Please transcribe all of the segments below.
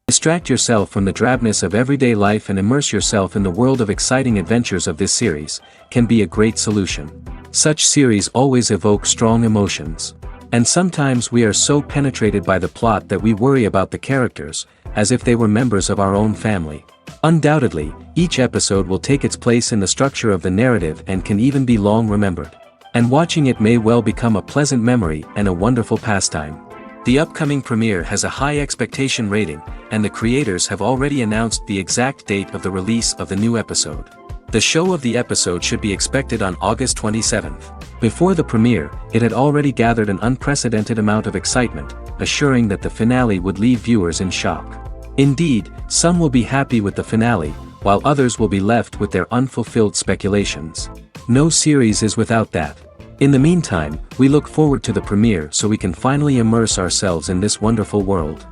Distract yourself from the drabness of everyday life and immerse yourself in the world of exciting adventures of this series, can be a great solution. Such series always evoke strong emotions. And sometimes we are so penetrated by the plot that we worry about the characters, as if they were members of our own family. Undoubtedly, each episode will take its place in the structure of the narrative and can even be long remembered. And watching it may well become a pleasant memory and a wonderful pastime. The upcoming premiere has a high expectation rating, and the creators have already announced the exact date of the release of the new episode. The show of the episode should be expected on August 27th. Before the premiere, it had already gathered an unprecedented amount of excitement, assuring that the finale would leave viewers in shock. Indeed, some will be happy with the finale, while others will be left with their unfulfilled speculations. No series is without that. In the meantime, we look forward to the premiere so we can finally immerse ourselves in this wonderful world.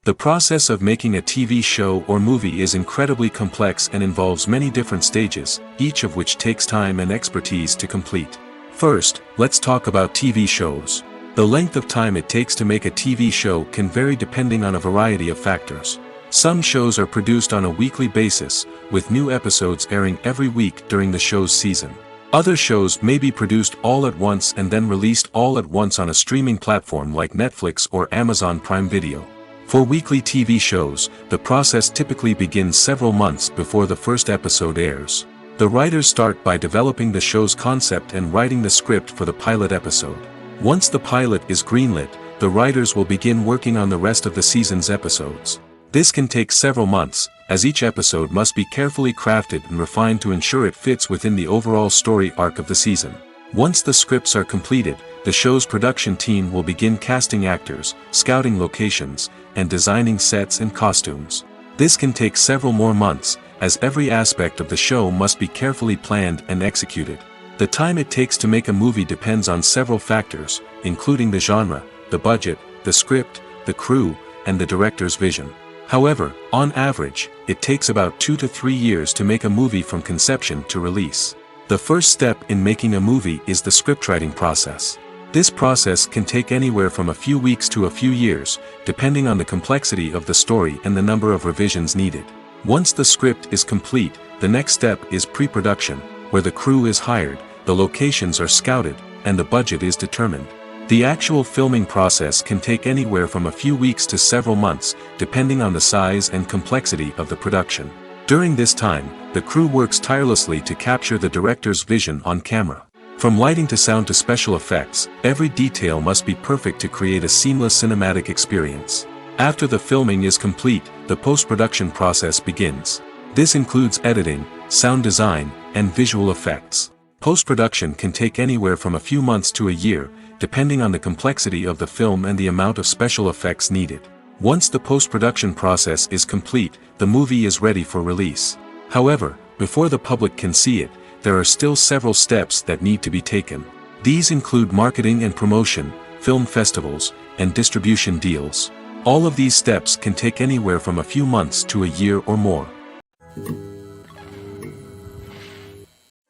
The process of making a TV show or movie is incredibly complex and involves many different stages, each of which takes time and expertise to complete. First, let's talk about TV shows. The length of time it takes to make a TV show can vary depending on a variety of factors. Some shows are produced on a weekly basis, with new episodes airing every week during the show's season. Other shows may be produced all at once and then released all at once on a streaming platform like Netflix or Amazon Prime Video. For weekly TV shows, the process typically begins several months before the first episode airs. The writers start by developing the show's concept and writing the script for the pilot episode. Once the pilot is greenlit, the writers will begin working on the rest of the season's episodes. This can take several months, as each episode must be carefully crafted and refined to ensure it fits within the overall story arc of the season. Once the scripts are completed, the show's production team will begin casting actors, scouting locations, and designing sets and costumes. This can take several more months, as every aspect of the show must be carefully planned and executed. The time it takes to make a movie depends on several factors, including the genre, the budget, the script, the crew, and the director's vision. However, on average, it takes about 2 to 3 years to make a movie from conception to release. The first step in making a movie is the scriptwriting process. This process can take anywhere from a few weeks to a few years, depending on the complexity of the story and the number of revisions needed. Once the script is complete, the next step is pre-production, where the crew is hired, the locations are scouted, and the budget is determined. The actual filming process can take anywhere from a few weeks to several months, depending on the size and complexity of the production. During this time, the crew works tirelessly to capture the director's vision on camera. From lighting to sound to special effects, every detail must be perfect to create a seamless cinematic experience. After the filming is complete, the post-production process begins. This includes editing, sound design, and visual effects. Post-production can take anywhere from a few months to a year, depending on the complexity of the film and the amount of special effects needed. Once the post-production process is complete, the movie is ready for release. However, before the public can see it, there are still several steps that need to be taken. These include marketing and promotion, film festivals, and distribution deals. All of these steps can take anywhere from a few months to a year or more.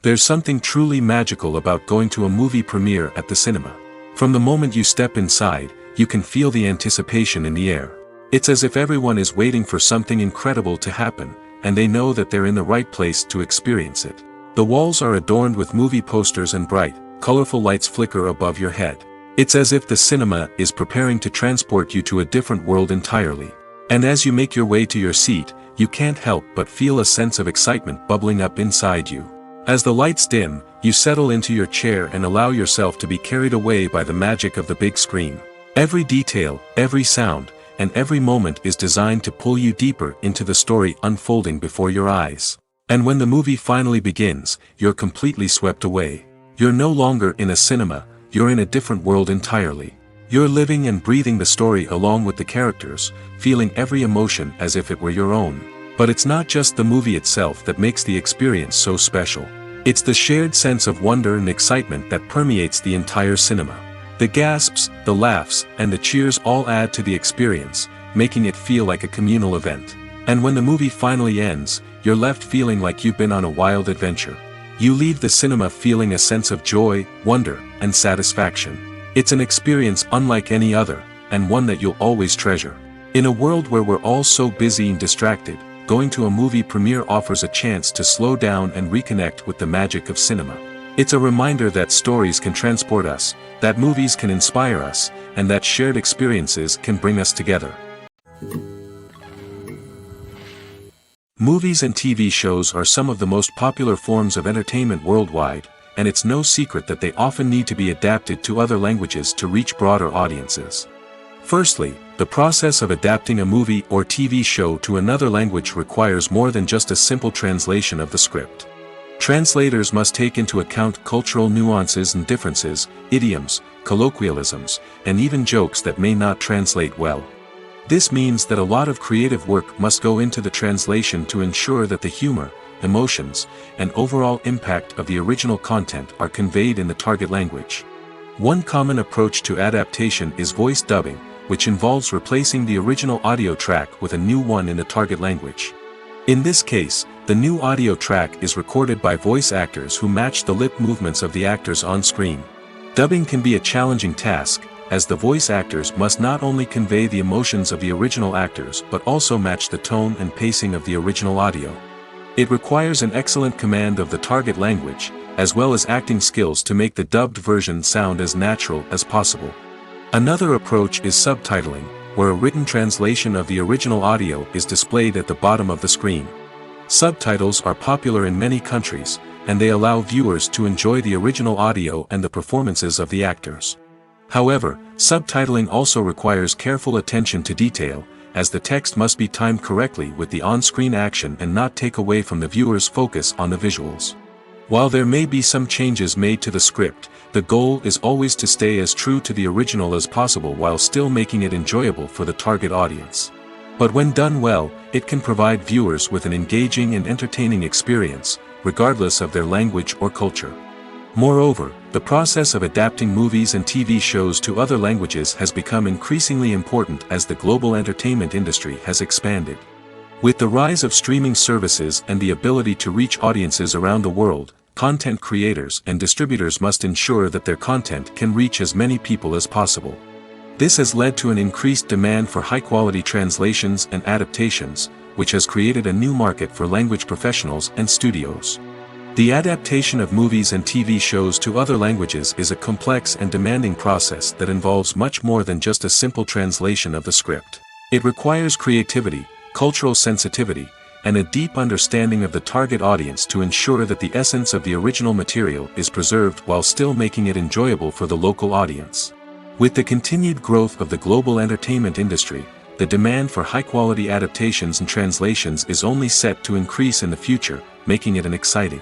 There's something truly magical about going to a movie premiere at the cinema. From the moment you step inside, you can feel the anticipation in the air. It's as if everyone is waiting for something incredible to happen, and they know that they're in the right place to experience it. The walls are adorned with movie posters and bright, colorful lights flicker above your head. It's as if the cinema is preparing to transport you to a different world entirely. And as you make your way to your seat, you can't help but feel a sense of excitement bubbling up inside you. As the lights dim, you settle into your chair and allow yourself to be carried away by the magic of the big screen. Every detail, every sound, and every moment is designed to pull you deeper into the story unfolding before your eyes. And when the movie finally begins, you're completely swept away. You're no longer in a cinema, you're in a different world entirely. You're living and breathing the story along with the characters, feeling every emotion as if it were your own. But it's not just the movie itself that makes the experience so special. It's the shared sense of wonder and excitement that permeates the entire cinema. The gasps, the laughs, and the cheers all add to the experience, making it feel like a communal event. And when the movie finally ends, you're left feeling like you've been on a wild adventure. You leave the cinema feeling a sense of joy, wonder, and satisfaction. It's an experience unlike any other, and one that you'll always treasure. In a world where we're all so busy and distracted, going to a movie premiere offers a chance to slow down and reconnect with the magic of cinema. It's a reminder that stories can transport us, that movies can inspire us, and that shared experiences can bring us together. Movies and TV shows are some of the most popular forms of entertainment worldwide, and it's no secret that they often need to be adapted to other languages to reach broader audiences. Firstly, the process of adapting a movie or TV show to another language requires more than just a simple translation of the script. Translators must take into account cultural nuances and differences, idioms, colloquialisms, and even jokes that may not translate well. This means that a lot of creative work must go into the translation to ensure that the humor, emotions, and overall impact of the original content are conveyed in the target language. One common approach to adaptation is voice dubbing, which involves replacing the original audio track with a new one in the target language. In this case, the new audio track is recorded by voice actors who match the lip movements of the actors on screen. Dubbing can be a challenging task, as the voice actors must not only convey the emotions of the original actors but also match the tone and pacing of the original audio. It requires an excellent command of the target language, as well as acting skills to make the dubbed version sound as natural as possible. Another approach is subtitling, where a written translation of the original audio is displayed at the bottom of the screen. Subtitles are popular in many countries, and they allow viewers to enjoy the original audio and the performances of the actors. However, subtitling also requires careful attention to detail, as the text must be timed correctly with the on-screen action and not take away from the viewer's focus on the visuals. While there may be some changes made to the script, the goal is always to stay as true to the original as possible while still making it enjoyable for the target audience. But when done well, it can provide viewers with an engaging and entertaining experience, regardless of their language or culture. Moreover, the process of adapting movies and TV shows to other languages has become increasingly important as the global entertainment industry has expanded. With the rise of streaming services and the ability to reach audiences around the world, content creators and distributors must ensure that their content can reach as many people as possible. This has led to an increased demand for high-quality translations and adaptations, which has created a new market for language professionals and studios. The adaptation of movies and TV shows to other languages is a complex and demanding process that involves much more than just a simple translation of the script. It requires creativity, cultural sensitivity, and a deep understanding of the target audience to ensure that the essence of the original material is preserved while still making it enjoyable for the local audience. With the continued growth of the global entertainment industry, the demand for high-quality adaptations and translations is only set to increase in the future, making it an exciting.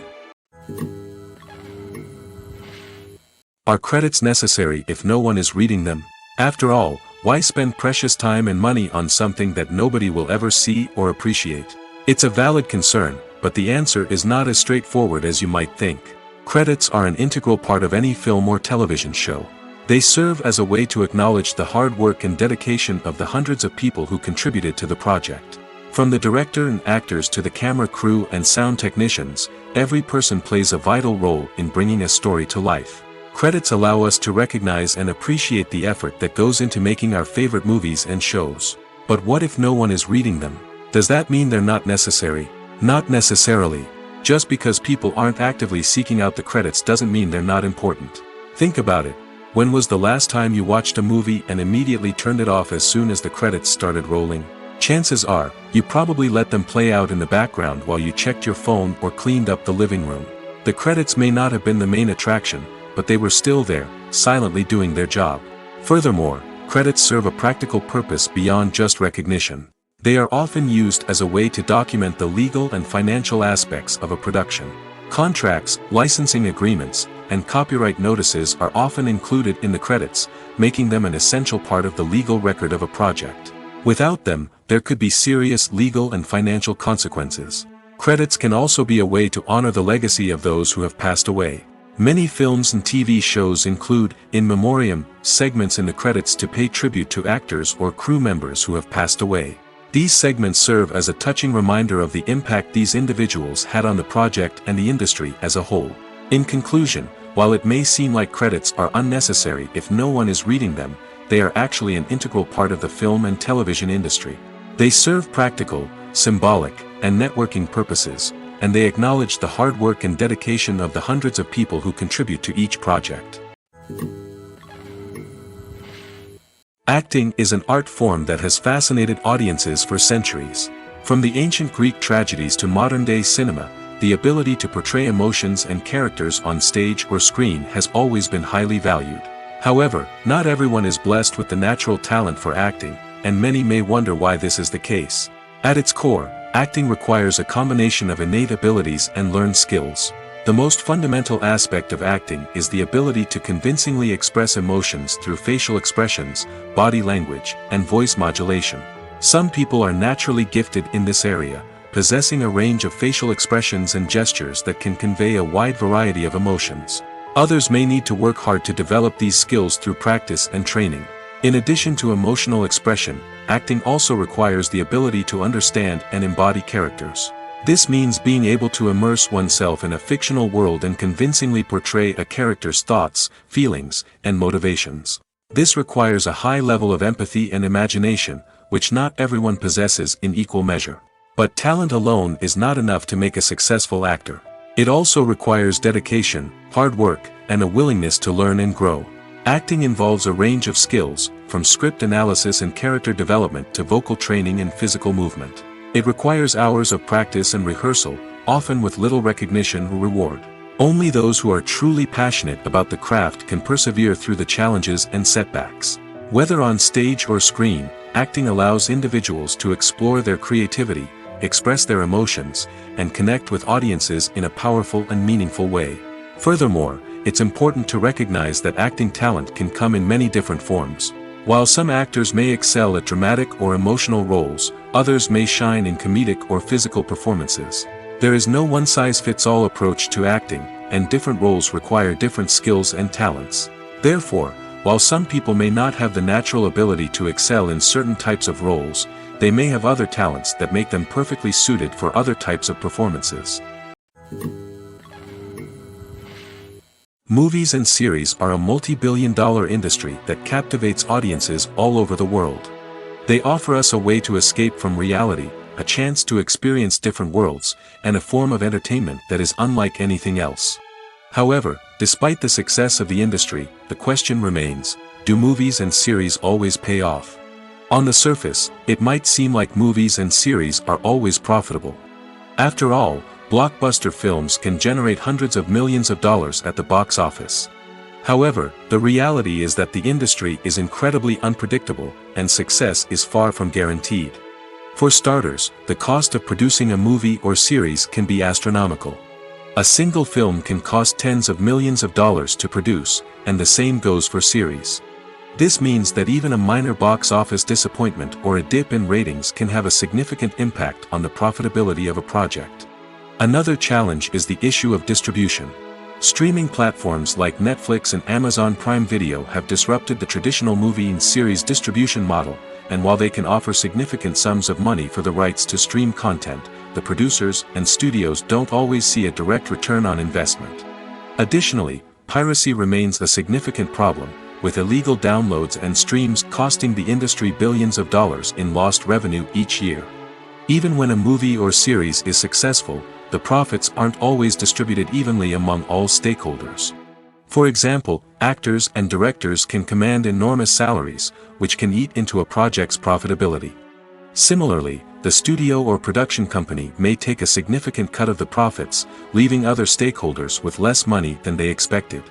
Are credits necessary if no one is reading them? After all, why spend precious time and money on something that nobody will ever see or appreciate? It's a valid concern, but the answer is not as straightforward as you might think. Credits are an integral part of any film or television show. They serve as a way to acknowledge the hard work and dedication of the hundreds of people who contributed to the project. From the director and actors to the camera crew and sound technicians, every person plays a vital role in bringing a story to life. Credits allow us to recognize and appreciate the effort that goes into making our favorite movies and shows. But what if no one is reading them? Does that mean they're not necessary? Not necessarily. Just because people aren't actively seeking out the credits doesn't mean they're not important. Think about it. When was the last time you watched a movie and immediately turned it off as soon as the credits started rolling? Chances are, you probably let them play out in the background while you checked your phone or cleaned up the living room. The credits may not have been the main attraction, but they were still there, silently doing their job. Furthermore, credits serve a practical purpose beyond just recognition. They are often used as a way to document the legal and financial aspects of a production. Contracts, licensing agreements, and copyright notices are often included in the credits, making them an essential part of the legal record of a project. Without them, there could be serious legal and financial consequences. Credits can also be a way to honor the legacy of those who have passed away. Many films and TV shows include, in memoriam, segments in the credits to pay tribute to actors or crew members who have passed away. These segments serve as a touching reminder of the impact these individuals had on the project and the industry as a whole. In conclusion, while it may seem like credits are unnecessary if no one is reading them, they are actually an integral part of the film and television industry. They serve practical, symbolic, and networking purposes, and they acknowledge the hard work and dedication of the hundreds of people who contribute to each project. Acting is an art form that has fascinated audiences for centuries. From the ancient Greek tragedies to modern-day cinema, the ability to portray emotions and characters on stage or screen has always been highly valued. However, not everyone is blessed with the natural talent for acting, and many may wonder why this is the case. At its core, acting requires a combination of innate abilities and learned skills. The most fundamental aspect of acting is the ability to convincingly express emotions through facial expressions, body language, and voice modulation. Some people are naturally gifted in this area, possessing a range of facial expressions and gestures that can convey a wide variety of emotions. Others may need to work hard to develop these skills through practice and training. In addition to emotional expression, acting also requires the ability to understand and embody characters. This means being able to immerse oneself in a fictional world and convincingly portray a character's thoughts, feelings, and motivations. This requires a high level of empathy and imagination, which not everyone possesses in equal measure. But talent alone is not enough to make a successful actor. It also requires dedication, hard work, and a willingness to learn and grow. Acting involves a range of skills, from script analysis and character development to vocal training and physical movement. It requires hours of practice and rehearsal, often with little recognition or reward. Only those who are truly passionate about the craft can persevere through the challenges and setbacks. Whether on stage or screen, acting allows individuals to explore their creativity, express their emotions, and connect with audiences in a powerful and meaningful way. Furthermore, it's important to recognize that acting talent can come in many different forms. While some actors may excel at dramatic or emotional roles, others may shine in comedic or physical performances. There is no one-size-fits-all approach to acting, and different roles require different skills and talents. Therefore, while some people may not have the natural ability to excel in certain types of roles, they may have other talents that make them perfectly suited for other types of performances. Movies and series are a multi-billion-dollar industry that captivates audiences all over the world. They offer us a way to escape from reality, a chance to experience different worlds, and a form of entertainment that is unlike anything else. However, despite the success of the industry, the question remains, do movies and series always pay off? On the surface, it might seem like movies and series are always profitable. After all, blockbuster films can generate hundreds of millions of dollars at the box office. However, the reality is that the industry is incredibly unpredictable, and success is far from guaranteed. For starters, the cost of producing a movie or series can be astronomical. A single film can cost tens of millions of dollars to produce, and the same goes for series. This means that even a minor box office disappointment or a dip in ratings can have a significant impact on the profitability of a project. Another challenge is the issue of distribution. Streaming platforms like Netflix and Amazon Prime Video have disrupted the traditional movie and series distribution model, and while they can offer significant sums of money for the rights to stream content, the producers and studios don't always see a direct return on investment. Additionally, piracy remains a significant problem, with illegal downloads and streams costing the industry billions of dollars in lost revenue each year. Even when a movie or series is successful, the profits aren't always distributed evenly among all stakeholders. For example, actors and directors can command enormous salaries, which can eat into a project's profitability. Similarly, the studio or production company may take a significant cut of the profits, leaving other stakeholders with less money than they expected.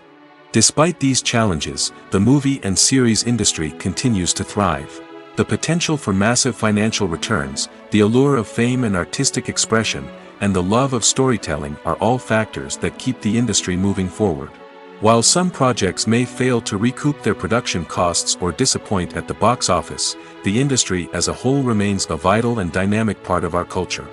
Despite these challenges, the movie and series industry continues to thrive. The potential for massive financial returns, the allure of fame and artistic expression, and the love of storytelling are all factors that keep the industry moving forward. While some projects may fail to recoup their production costs or disappoint at the box office, the industry as a whole remains a vital and dynamic part of our culture.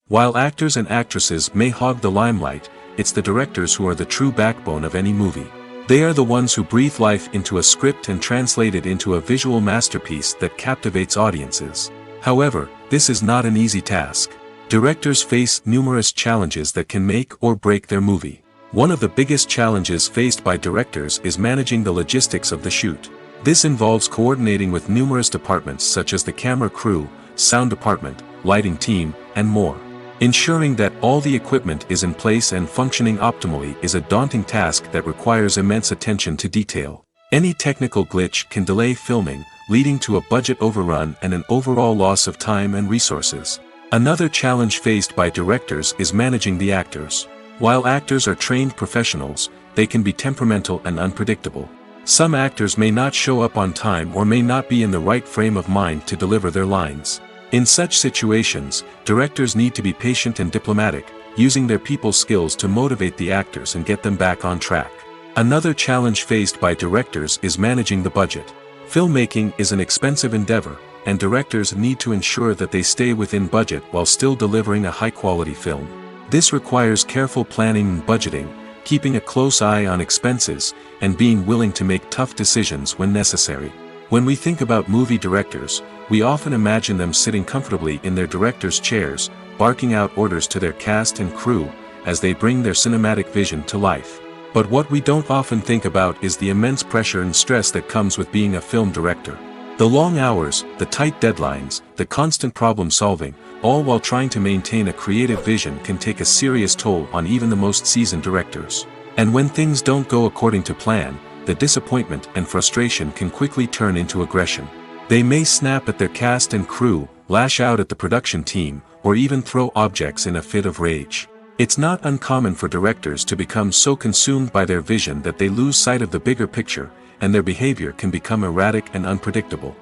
While actors and actresses may hog the limelight, it's the directors who are the true backbone of any movie. They are the ones who breathe life into a script and translate it into a visual masterpiece that captivates audiences. However, this is not an easy task. Directors face numerous challenges that can make or break their movie. One of the biggest challenges faced by directors is managing the logistics of the shoot. This involves coordinating with numerous departments such as the camera crew, sound department, lighting team, and more. Ensuring that all the equipment is in place and functioning optimally is a daunting task that requires immense attention to detail. Any technical glitch can delay filming, leading to a budget overrun and an overall loss of time and resources. Another challenge faced by directors is managing the actors. While actors are trained professionals, they can be temperamental and unpredictable. Some actors may not show up on time or may not be in the right frame of mind to deliver their lines. In such situations, directors need to be patient and diplomatic, using their people skills to motivate the actors and get them back on track. Another challenge faced by directors is managing the budget. Filmmaking is an expensive endeavor, and directors need to ensure that they stay within budget while still delivering a high-quality film. This requires careful planning and budgeting, keeping a close eye on expenses, and being willing to make tough decisions when necessary. When we think about movie directors, we often imagine them sitting comfortably in their director's chairs, barking out orders to their cast and crew, as they bring their cinematic vision to life. But what we don't often think about is the immense pressure and stress that comes with being a film director. The long hours, the tight deadlines, the constant problem solving, all while trying to maintain a creative vision can take a serious toll on even the most seasoned directors. And when things don't go according to plan, the disappointment and frustration can quickly turn into aggression. They may snap at their cast and crew, lash out at the production team, or even throw objects in a fit of rage. It's not uncommon for directors to become so consumed by their vision that they lose sight of the bigger picture, and their behavior can become erratic and unpredictable.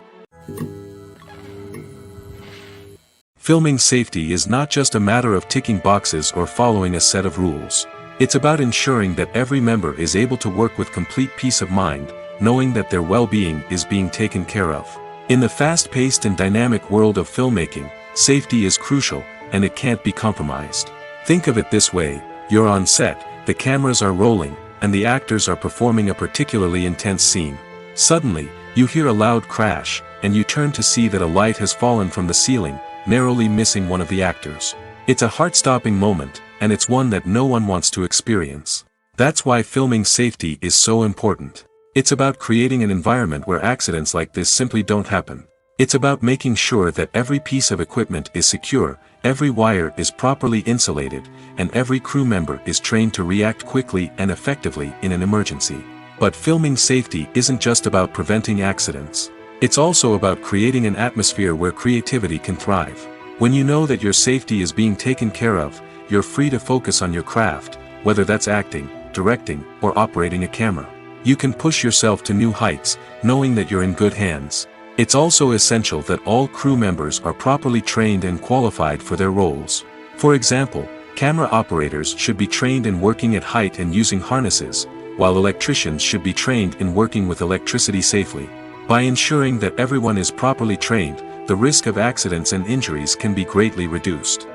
Filming safety is not just a matter of ticking boxes or following a set of rules. It's about ensuring that every member is able to work with complete peace of mind, knowing that their well-being is being taken care of. In the fast-paced and dynamic world of filmmaking, safety is crucial, and it can't be compromised. Think of it this way: you're on set, the cameras are rolling, and the actors are performing a particularly intense scene. Suddenly, you hear a loud crash, and you turn to see that a light has fallen from the ceiling, narrowly missing one of the actors. It's a heart-stopping moment, and it's one that no one wants to experience. That's why filming safety is so important. It's about creating an environment where accidents like this simply don't happen. It's about making sure that every piece of equipment is secure, every wire is properly insulated, and every crew member is trained to react quickly and effectively in an emergency. But filming safety isn't just about preventing accidents. It's also about creating an atmosphere where creativity can thrive. When you know that your safety is being taken care of, you're free to focus on your craft, whether that's acting, directing, or operating a camera. You can push yourself to new heights, knowing that you're in good hands. It's also essential that all crew members are properly trained and qualified for their roles. For example, camera operators should be trained in working at height and using harnesses, while electricians should be trained in working with electricity safely. By ensuring that everyone is properly trained, the risk of accidents and injuries can be greatly reduced.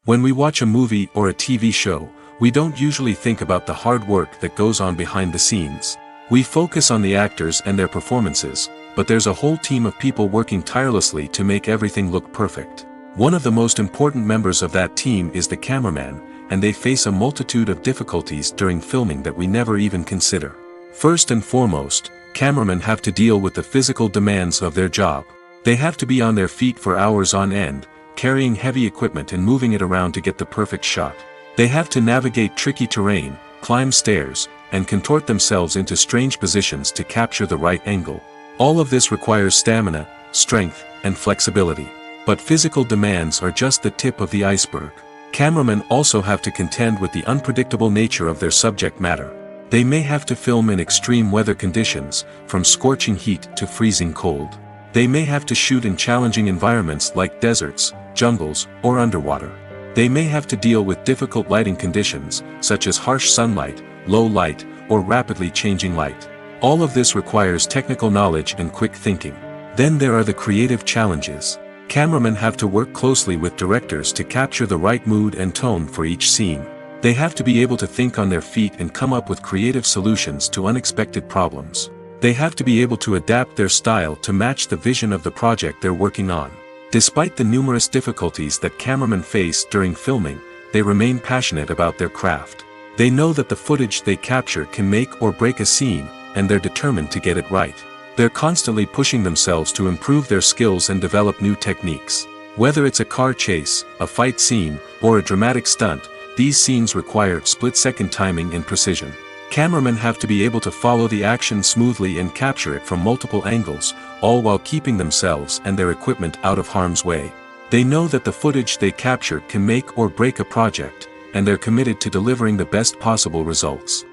When we watch a movie or a TV show, we don't usually think about the hard work that goes on behind the scenes. We focus on the actors and their performances, but there's a whole team of people working tirelessly to make everything look perfect. One of the most important members of that team is the cameraman, and they face a multitude of difficulties during filming that we never even consider. First and foremost, cameramen have to deal with the physical demands of their job. They have to be on their feet for hours on end, carrying heavy equipment and moving it around to get the perfect shot. They have to navigate tricky terrain, climb stairs, and contort themselves into strange positions to capture the right angle. All of this requires stamina, strength, and flexibility. But physical demands are just the tip of the iceberg. Cameramen also have to contend with the unpredictable nature of their subject matter. They may have to film in extreme weather conditions, from scorching heat to freezing cold. They may have to shoot in challenging environments like deserts, jungles, or underwater. They may have to deal with difficult lighting conditions, such as harsh sunlight, low light, or rapidly changing light. All of this requires technical knowledge and quick thinking. Then there are the creative challenges. Cameramen have to work closely with directors to capture the right mood and tone for each scene. They have to be able to think on their feet and come up with creative solutions to unexpected problems. They have to be able to adapt their style to match the vision of the project they're working on. Despite the numerous difficulties that cameramen face during filming, they remain passionate about their craft. They know that the footage they capture can make or break a scene, and they're determined to get it right. They're constantly pushing themselves to improve their skills and develop new techniques. Whether it's a car chase, a fight scene, or a dramatic stunt, these scenes require split-second timing and precision. Cameramen have to be able to follow the action smoothly and capture it from multiple angles, all while keeping themselves and their equipment out of harm's way. They know that the footage they capture can make or break a project, and they're committed to delivering the best possible results.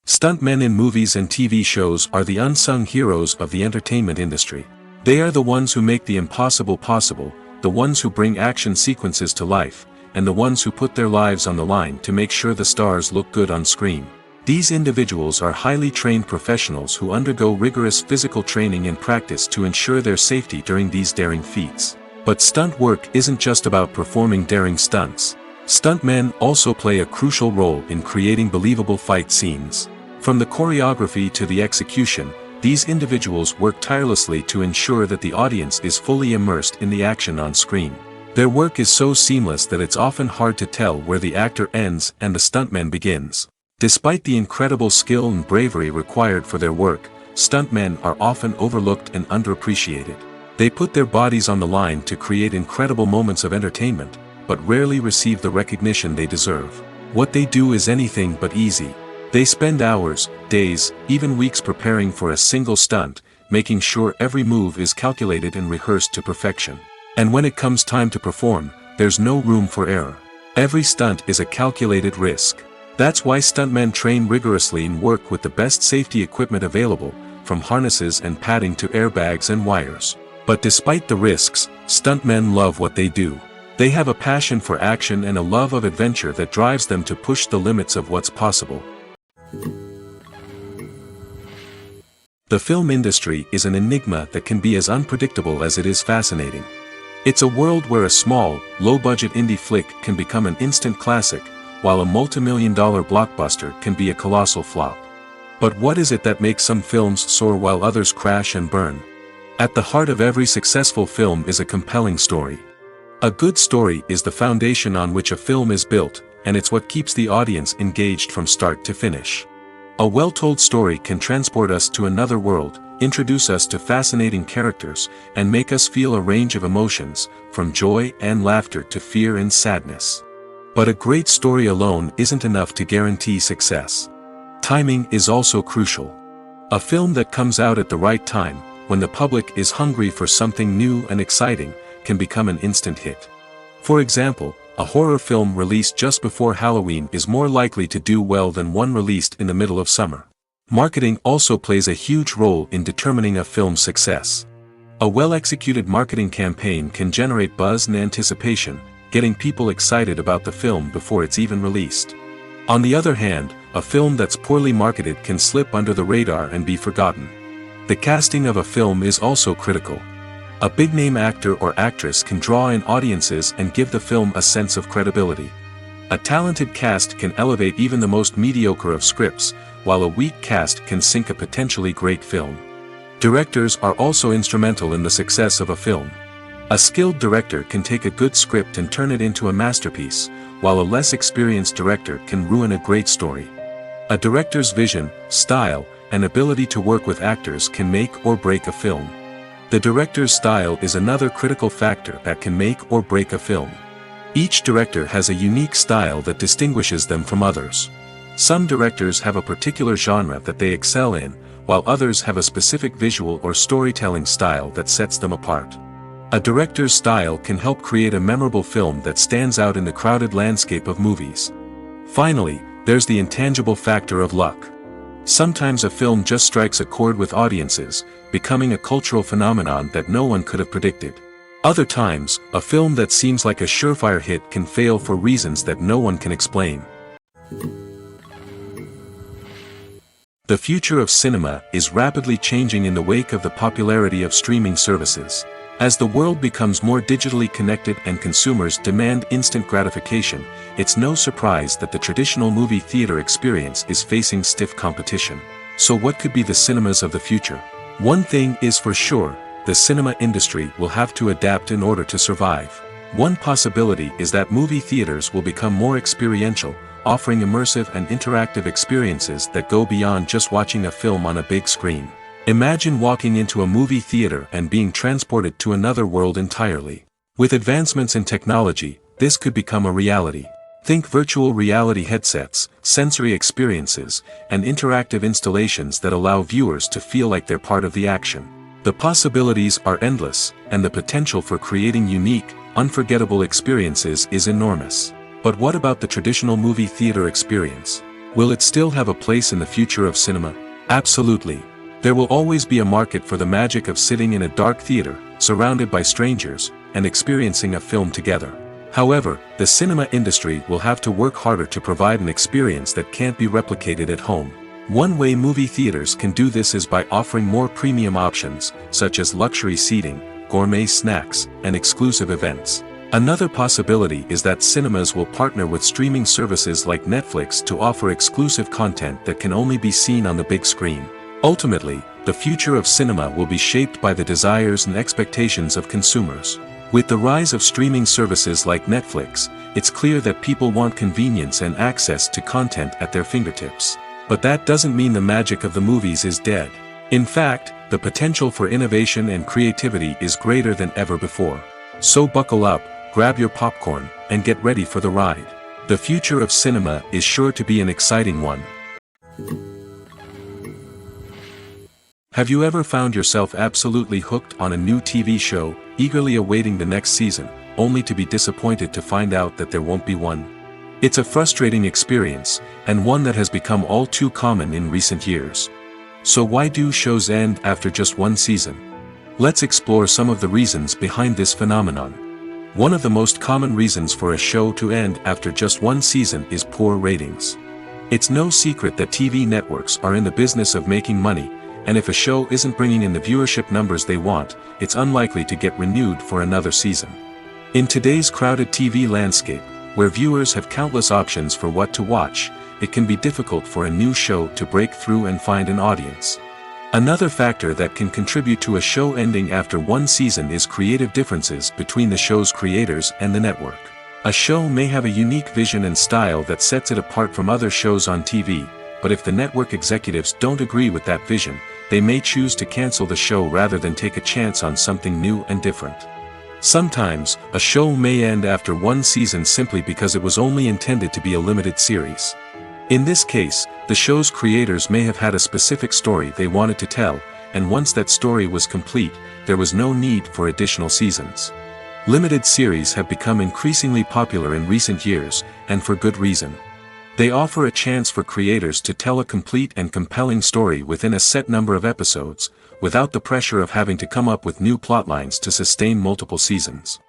Stuntmen in movies and TV shows are the unsung heroes of the entertainment industry. They are the ones who make the impossible possible, the ones who bring action sequences to life, and the ones who put their lives on the line to make sure the stars look good on screen. These individuals are highly trained professionals who undergo rigorous physical training and practice to ensure their safety during these daring feats. But stunt work isn't just about performing daring stunts. Stuntmen also play a crucial role in creating believable fight scenes. From the choreography to the execution, these individuals work tirelessly to ensure that the audience is fully immersed in the action on screen. Their work is so seamless that it's often hard to tell where the actor ends and the stuntman begins. Despite the incredible skill and bravery required for their work, stuntmen are often overlooked and underappreciated. They put their bodies on the line to create incredible moments of entertainment, but rarely receive the recognition they deserve. What they do is anything but easy. They spend hours, days, even weeks preparing for a single stunt, making sure every move is calculated and rehearsed to perfection. And when it comes time to perform, there's no room for error. Every stunt is a calculated risk. That's why stuntmen train rigorously and work with the best safety equipment available, from harnesses and padding to airbags and wires. But despite the risks, stuntmen love what they do. They have a passion for action and a love of adventure that drives them to push the limits of what's possible. The film industry is an enigma that can be as unpredictable as it is fascinating. It's a world where a small, low-budget indie flick can become an instant classic, while a multi-million-dollar blockbuster can be a colossal flop. But what is it that makes some films soar while others crash and burn? At the heart of every successful film is a compelling story. A good story is the foundation on which a film is built, and it's what keeps the audience engaged from start to finish. A well-told story can transport us to another world, introduce us to fascinating characters, and make us feel a range of emotions, from joy and laughter to fear and sadness. But a great story alone isn't enough to guarantee success. Timing is also crucial. A film that comes out at the right time, when the public is hungry for something new and exciting, can become an instant hit. For example, a horror film released just before Halloween is more likely to do well than one released in the middle of summer. Marketing also plays a huge role in determining a film's success. A well-executed marketing campaign can generate buzz and anticipation, getting people excited about the film before it's even released. On the other hand, a film that's poorly marketed can slip under the radar and be forgotten. The casting of a film is also critical. A big-name actor or actress can draw in audiences and give the film a sense of credibility. A talented cast can elevate even the most mediocre of scripts, while a weak cast can sink a potentially great film. Directors are also instrumental in the success of a film. A skilled director can take a good script and turn it into a masterpiece, while a less experienced director can ruin a great story. A director's vision, style, and ability to work with actors can make or break a film. The director's style is another critical factor that can make or break a film. Each director has a unique style that distinguishes them from others. Some directors have a particular genre that they excel in, while others have a specific visual or storytelling style that sets them apart. A director's style can help create a memorable film that stands out in the crowded landscape of movies. Finally, there's the intangible factor of luck. Sometimes a film just strikes a chord with audiences, becoming a cultural phenomenon that no one could have predicted. Other times, a film that seems like a surefire hit can fail for reasons that no one can explain. The future of cinema is rapidly changing in the wake of the popularity of streaming services. As the world becomes more digitally connected and consumers demand instant gratification, it's no surprise that the traditional movie theater experience is facing stiff competition. So what could be the cinemas of the future? One thing is for sure, the cinema industry will have to adapt in order to survive. One possibility is that movie theaters will become more experiential, offering immersive and interactive experiences that go beyond just watching a film on a big screen. Imagine walking into a movie theater and being transported to another world entirely. With advancements in technology, this could become a reality. Think virtual reality headsets, sensory experiences, and interactive installations that allow viewers to feel like they're part of the action. The possibilities are endless, and the potential for creating unique, unforgettable experiences is enormous. But what about the traditional movie theater experience? Will it still have a place in the future of cinema? Absolutely. There will always be a market for the magic of sitting in a dark theater, surrounded by strangers, and experiencing a film together. However, the cinema industry will have to work harder to provide an experience that can't be replicated at home. One way movie theaters can do this is by offering more premium options, such as luxury seating, gourmet snacks, and exclusive events. Another possibility is that cinemas will partner with streaming services like Netflix to offer exclusive content that can only be seen on the big screen. Ultimately, the future of cinema will be shaped by the desires and expectations of consumers. With the rise of streaming services like Netflix, it's clear that people want convenience and access to content at their fingertips. But that doesn't mean the magic of the movies is dead. In fact, the potential for innovation and creativity is greater than ever before. So buckle up, grab your popcorn, and get ready for the ride. The future of cinema is sure to be an exciting one. Have you ever found yourself absolutely hooked on a new TV show, eagerly awaiting the next season, only to be disappointed to find out that there won't be one? It's a frustrating experience, and one that has become all too common in recent years. So why do shows end after just one season? Let's explore some of the reasons behind this phenomenon. One of the most common reasons for a show to end after just one season is poor ratings. It's no secret that TV networks are in the business of making money, and if a show isn't bringing in the viewership numbers they want, it's unlikely to get renewed for another season. In today's crowded TV landscape, where viewers have countless options for what to watch, it can be difficult for a new show to break through and find an audience. Another factor that can contribute to a show ending after one season is creative differences between the show's creators and the network. A show may have a unique vision and style that sets it apart from other shows on TV, but if the network executives don't agree with that vision, they may choose to cancel the show rather than take a chance on something new and different. Sometimes, a show may end after one season simply because it was only intended to be a limited series. In this case, the show's creators may have had a specific story they wanted to tell, and once that story was complete, there was no need for additional seasons. Limited series have become increasingly popular in recent years, and for good reason. They offer a chance for creators to tell a complete and compelling story within a set number of episodes, without the pressure of having to come up with new plotlines to sustain multiple seasons.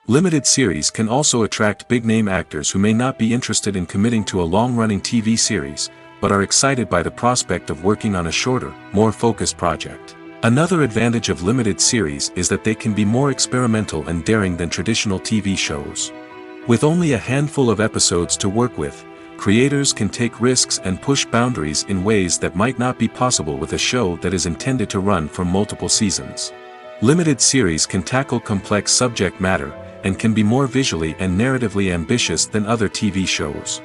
Limited series can also attract big-name actors who may not be interested in committing to a long-running TV series, but are excited by the prospect of working on a shorter, more focused project. Another advantage of limited series is that they can be more experimental and daring than traditional TV shows. With only a handful of episodes to work with, creators can take risks and push boundaries in ways that might not be possible with a show that is intended to run for multiple seasons. Limited series can tackle complex subject matter, and can be more visually and narratively ambitious than other TV shows.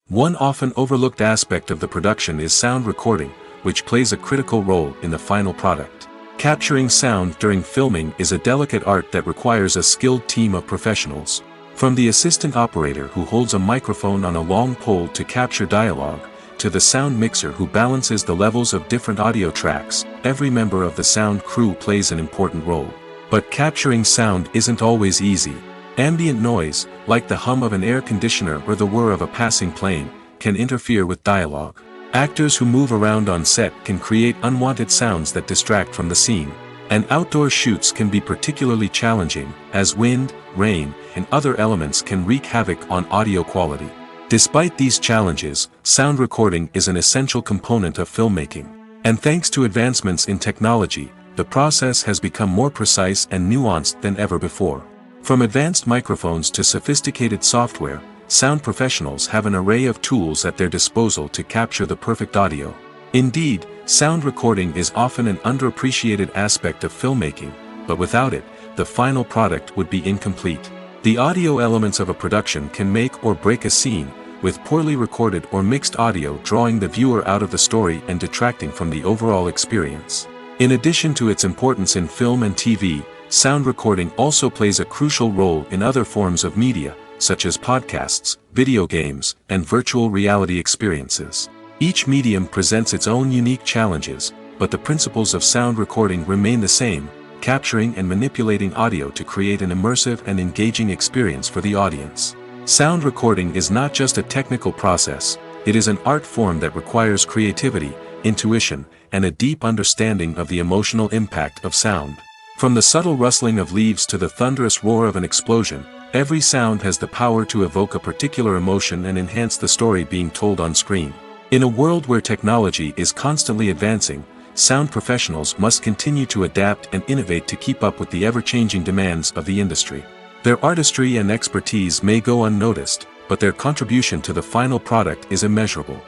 One often overlooked aspect of the production is sound recording, which plays a critical role in the final product. Capturing sound during filming is a delicate art that requires a skilled team of professionals. From the assistant operator who holds a microphone on a long pole to capture dialogue, to the sound mixer who balances the levels of different audio tracks, every member of the sound crew plays an important role. But capturing sound isn't always easy. Ambient noise, like the hum of an air conditioner or the whir of a passing plane, can interfere with dialogue. Actors who move around on set can create unwanted sounds that distract from the scene. And outdoor shoots can be particularly challenging, as wind, rain, and other elements can wreak havoc on audio quality. Despite these challenges, sound recording is an essential component of filmmaking. And thanks to advancements in technology, the process has become more precise and nuanced than ever before. From advanced microphones to sophisticated software, sound professionals have an array of tools at their disposal to capture the perfect audio. Indeed, sound recording is often an underappreciated aspect of filmmaking, but without it, the final product would be incomplete. The audio elements of a production can make or break a scene, with poorly recorded or mixed audio drawing the viewer out of the story and detracting from the overall experience. In addition to its importance in film and TV, sound recording also plays a crucial role in other forms of media, such as podcasts, video games, and virtual reality experiences. Each medium presents its own unique challenges, but the principles of sound recording remain the same: capturing and manipulating audio to create an immersive and engaging experience for the audience. Sound recording is not just a technical process, it is an art form that requires creativity, intuition, and a deep understanding of the emotional impact of sound. From the subtle rustling of leaves to the thunderous roar of an explosion, every sound has the power to evoke a particular emotion and enhance the story being told on screen. In a world where technology is constantly advancing, sound professionals must continue to adapt and innovate to keep up with the ever-changing demands of the industry. Their artistry and expertise may go unnoticed, but their contribution to the final product is immeasurable.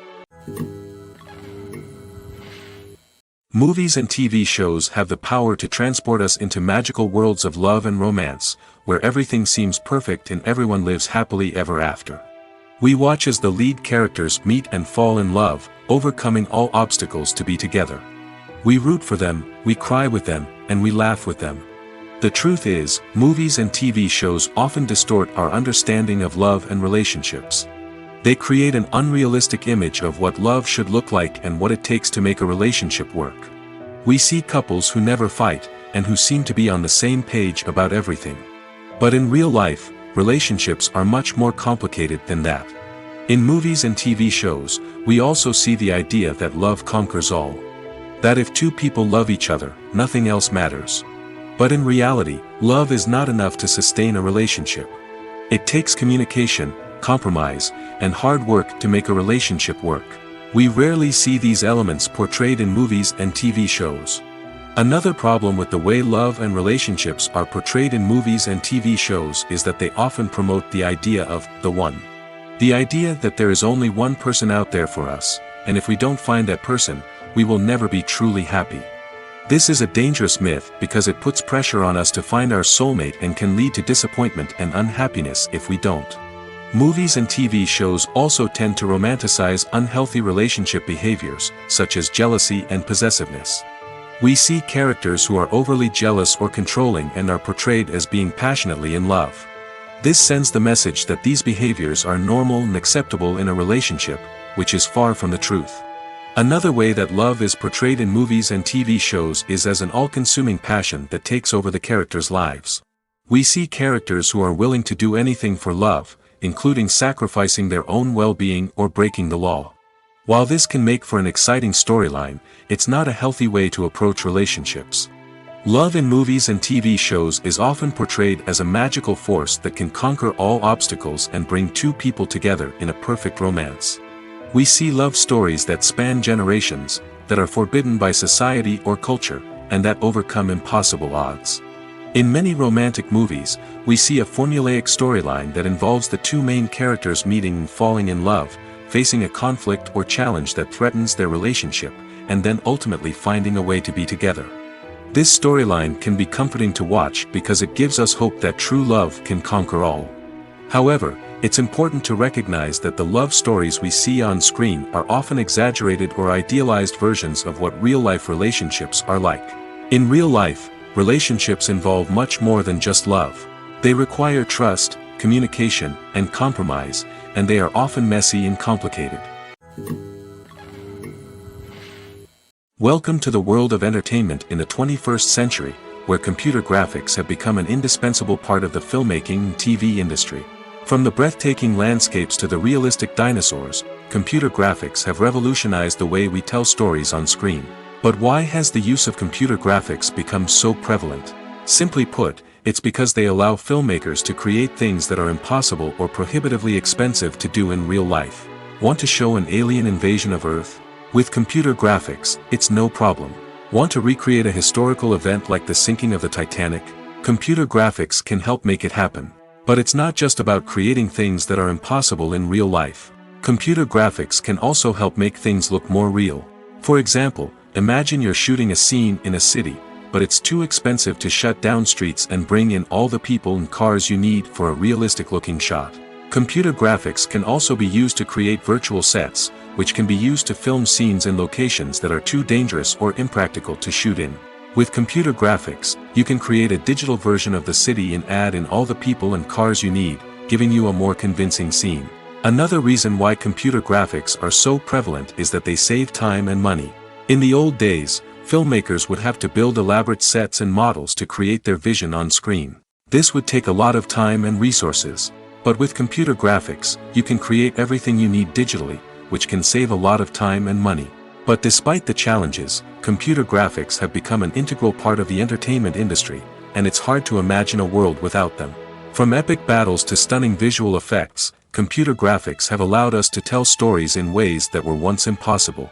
Movies and TV shows have the power to transport us into magical worlds of love and romance, where everything seems perfect and everyone lives happily ever after. We watch as the lead characters meet and fall in love, overcoming all obstacles to be together. We root for them, we cry with them, and we laugh with them. The truth is, movies and TV shows often distort our understanding of love and relationships. They create an unrealistic image of what love should look like and what it takes to make a relationship work. We see couples who never fight, and who seem to be on the same page about everything. But in real life, relationships are much more complicated than that. In movies and TV shows, we also see the idea that love conquers all. That if two people love each other, nothing else matters. But in reality, love is not enough to sustain a relationship. It takes communication, compromise, and hard work to make a relationship work. We rarely see these elements portrayed in movies and TV shows. Another problem with the way love and relationships are portrayed in movies and TV shows is that they often promote the idea of the one. The idea that there is only one person out there for us, and if we don't find that person, we will never be truly happy. This is a dangerous myth because it puts pressure on us to find our soulmate and can lead to disappointment and unhappiness if we don't. Movies and TV shows also tend to romanticize unhealthy relationship behaviors, such as jealousy and possessiveness. We see characters who are overly jealous or controlling and are portrayed as being passionately in love. This sends the message that these behaviors are normal and acceptable in a relationship, which is far from the truth. Another way that love is portrayed in movies and TV shows is as an all-consuming passion that takes over the characters' lives. We see characters who are willing to do anything for love, including sacrificing their own well-being or breaking the law. While this can make for an exciting storyline, it's not a healthy way to approach relationships. Love in movies and TV shows is often portrayed as a magical force that can conquer all obstacles and bring two people together in a perfect romance. We see love stories that span generations, that are forbidden by society or culture, and that overcome impossible odds. In many romantic movies, we see a formulaic storyline that involves the two main characters meeting and falling in love, facing a conflict or challenge that threatens their relationship, and then ultimately finding a way to be together. This storyline can be comforting to watch because it gives us hope that true love can conquer all. However, It's important to recognize that the love stories we see on screen are often exaggerated or idealized versions of what real-life relationships are like. In real life, relationships involve much more than just love. They require trust, communication, and compromise, and they are often messy and complicated. Welcome to the world of entertainment in the 21st century, where computer graphics have become an indispensable part of the filmmaking and TV industry. From the breathtaking landscapes to the realistic dinosaurs, computer graphics have revolutionized the way we tell stories on screen. But why has the use of computer graphics become so prevalent? Simply put, it's because they allow filmmakers to create things that are impossible or prohibitively expensive to do in real life. Want to show an alien invasion of Earth? With computer graphics, it's no problem. Want to recreate a historical event like the sinking of the Titanic? Computer graphics can help make it happen. But it's not just about creating things that are impossible in real life. Computer graphics can also help make things look more real. For example, imagine you're shooting a scene in a city, but it's too expensive to shut down streets and bring in all the people and cars you need for a realistic-looking shot. Computer graphics can also be used to create virtual sets, which can be used to film scenes in locations that are too dangerous or impractical to shoot in. With computer graphics, you can create a digital version of the city and add in all the people and cars you need, giving you a more convincing scene. Another reason why computer graphics are so prevalent is that they save time and money. In the old days, filmmakers would have to build elaborate sets and models to create their vision on screen. This would take a lot of time and resources. But with computer graphics, you can create everything you need digitally, which can save a lot of time and money. But despite the challenges, computer graphics have become an integral part of the entertainment industry, and it's hard to imagine a world without them. From epic battles to stunning visual effects, computer graphics have allowed us to tell stories in ways that were once impossible.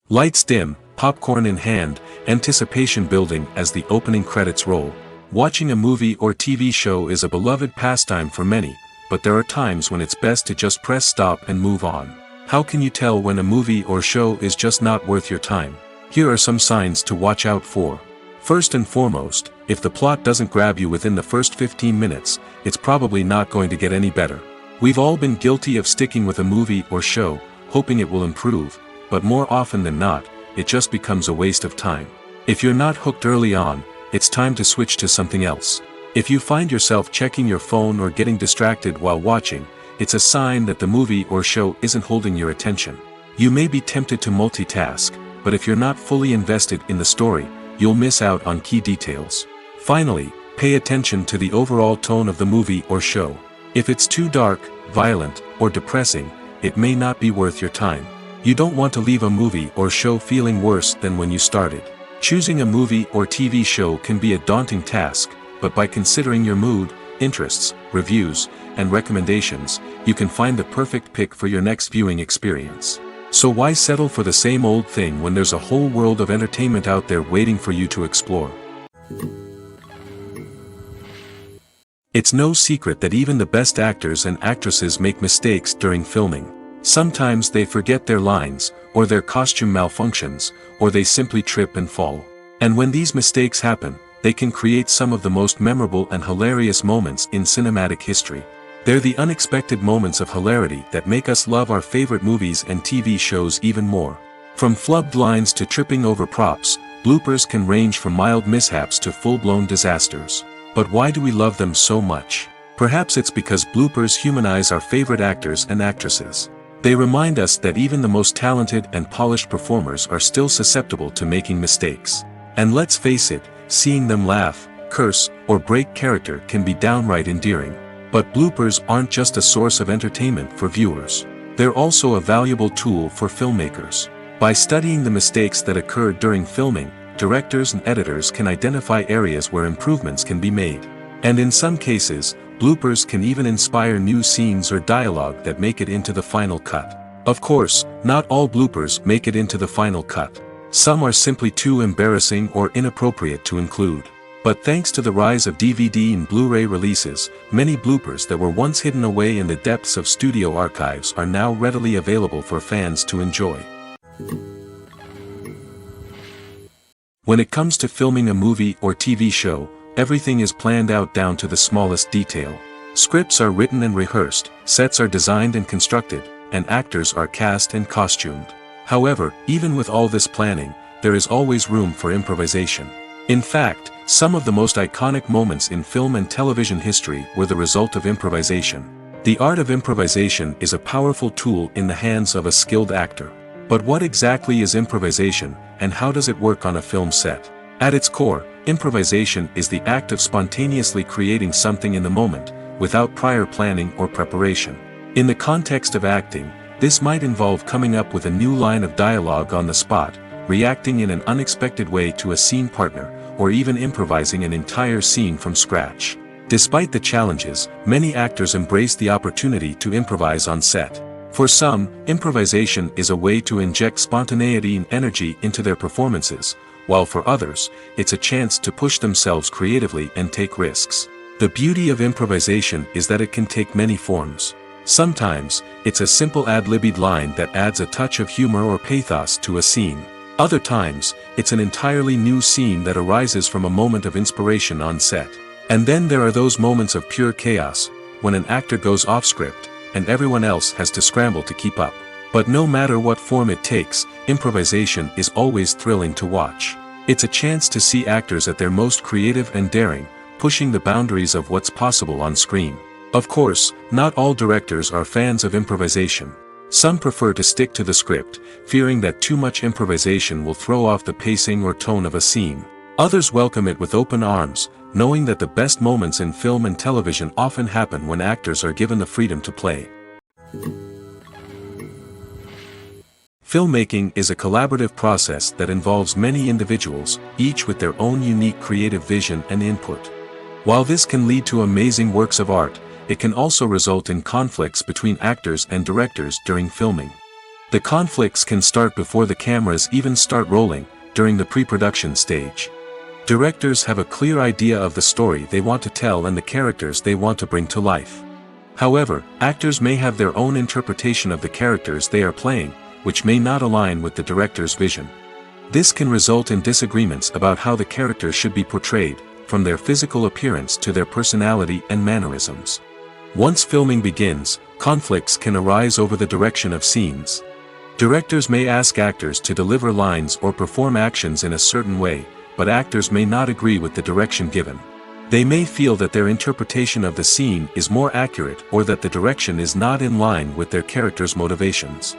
Lights dim, popcorn in hand, anticipation building as the opening credits roll. Watching a movie or TV show is a beloved pastime for many, but there are times when it's best to just press stop and move on. How can you tell when a movie or show is just not worth your time? Here are some signs to watch out for. First and foremost, if the plot doesn't grab you within the first 15 minutes, it's probably not going to get any better. We've all been guilty of sticking with a movie or show, hoping it will improve, but more often than not, it just becomes a waste of time. If you're not hooked early on, it's time to switch to something else. If you find yourself checking your phone or getting distracted while watching, it's a sign that the movie or show isn't holding your attention. You may be tempted to multitask, but if you're not fully invested in the story, you'll miss out on key details. Finally, pay attention to the overall tone of the movie or show. If it's too dark, violent, or depressing, it may not be worth your time. You don't want to leave a movie or show feeling worse than when you started. Choosing a movie or TV show can be a daunting task, but by considering your mood, interests, reviews, and recommendations, you can find the perfect pick for your next viewing experience. So why settle for the same old thing when there's a whole world of entertainment out there waiting for you to explore? It's no secret that even the best actors and actresses make mistakes during filming. Sometimes they forget their lines, or their costume malfunctions, or they simply trip and fall. And when these mistakes happen, they can create some of the most memorable and hilarious moments in cinematic history. They're the unexpected moments of hilarity that make us love our favorite movies and TV shows even more. From flubbed lines to tripping over props, bloopers can range from mild mishaps to full-blown disasters. But why do we love them so much? Perhaps it's because bloopers humanize our favorite actors and actresses. They remind us that even the most talented and polished performers are still susceptible to making mistakes. And let's face it, seeing them laugh, curse, or break character can be downright endearing. But bloopers aren't just a source of entertainment for viewers. They're also a valuable tool for filmmakers. By studying the mistakes that occurred during filming, directors and editors can identify areas where improvements can be made. And in some cases, bloopers can even inspire new scenes or dialogue that make it into the final cut. Of course, not all bloopers make it into the final cut. Some are simply too embarrassing or inappropriate to include. But thanks to the rise of DVD and Blu-ray releases, many bloopers that were once hidden away in the depths of studio archives are now readily available for fans to enjoy. When it comes to filming a movie or TV show, everything is planned out down to the smallest detail. Scripts are written and rehearsed, sets are designed and constructed, and actors are cast and costumed. However, even with all this planning, there is always room for improvisation. In fact, some of the most iconic moments in film and television history were the result of improvisation. The art of improvisation is a powerful tool in the hands of a skilled actor. But what exactly is improvisation, and how does it work on a film set? At its core, improvisation is the act of spontaneously creating something in the moment, without prior planning or preparation. In the context of acting, this might involve coming up with a new line of dialogue on the spot, reacting in an unexpected way to a scene partner, or even improvising an entire scene from scratch. Despite the challenges, many actors embrace the opportunity to improvise on set. For some, improvisation is a way to inject spontaneity and energy into their performances, while for others, it's a chance to push themselves creatively and take risks. The beauty of improvisation is that it can take many forms. Sometimes, it's a simple ad-libbed line that adds a touch of humor or pathos to a scene. Other times, it's an entirely new scene that arises from a moment of inspiration on set. And then there are those moments of pure chaos, when an actor goes off script, and everyone else has to scramble to keep up. But no matter what form it takes, improvisation is always thrilling to watch. It's a chance to see actors at their most creative and daring, pushing the boundaries of what's possible on screen. Of course, not all directors are fans of improvisation. Some prefer to stick to the script, fearing that too much improvisation will throw off the pacing or tone of a scene. Others welcome it with open arms, knowing that the best moments in film and television often happen when actors are given the freedom to play. Filmmaking is a collaborative process that involves many individuals, each with their own unique creative vision and input. While this can lead to amazing works of art, it can also result in conflicts between actors and directors during filming. The conflicts can start before the cameras even start rolling, during the pre-production stage. Directors have a clear idea of the story they want to tell and the characters they want to bring to life. However, actors may have their own interpretation of the characters they are playing, which may not align with the director's vision. This can result in disagreements about how the characters should be portrayed, from their physical appearance to their personality and mannerisms. Once filming begins, conflicts can arise over the direction of scenes. Directors may ask actors to deliver lines or perform actions in a certain way, but actors may not agree with the direction given. They may feel that their interpretation of the scene is more accurate or that the direction is not in line with their character's motivations.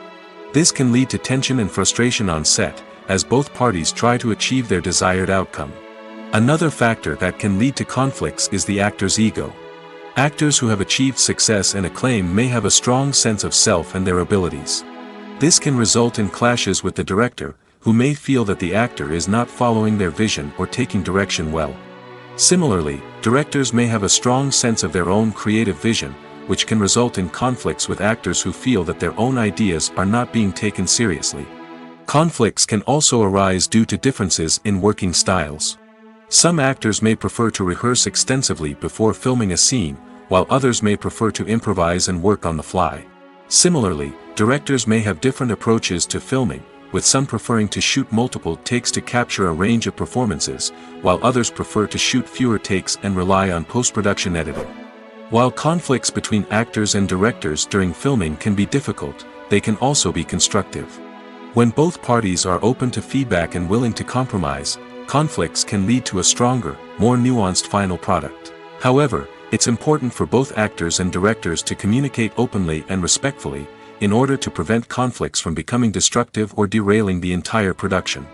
This can lead to tension and frustration on set, as both parties try to achieve their desired outcome. Another factor that can lead to conflicts is the actor's ego. Actors who have achieved success and acclaim may have a strong sense of self and their abilities. This can result in clashes with the director, who may feel that the actor is not following their vision or taking direction well. Similarly, directors may have a strong sense of their own creative vision, which can result in conflicts with actors who feel that their own ideas are not being taken seriously. Conflicts can also arise due to differences in working styles. Some actors may prefer to rehearse extensively before filming a scene, while others may prefer to improvise and work on the fly. Similarly, directors may have different approaches to filming, with some preferring to shoot multiple takes to capture a range of performances, while others prefer to shoot fewer takes and rely on post-production editing. While conflicts between actors and directors during filming can be difficult, they can also be constructive. When both parties are open to feedback and willing to compromise, conflicts can lead to a stronger, more nuanced final product. However, it's important for both actors and directors to communicate openly and respectfully, in order to prevent conflicts from becoming destructive or derailing the entire production.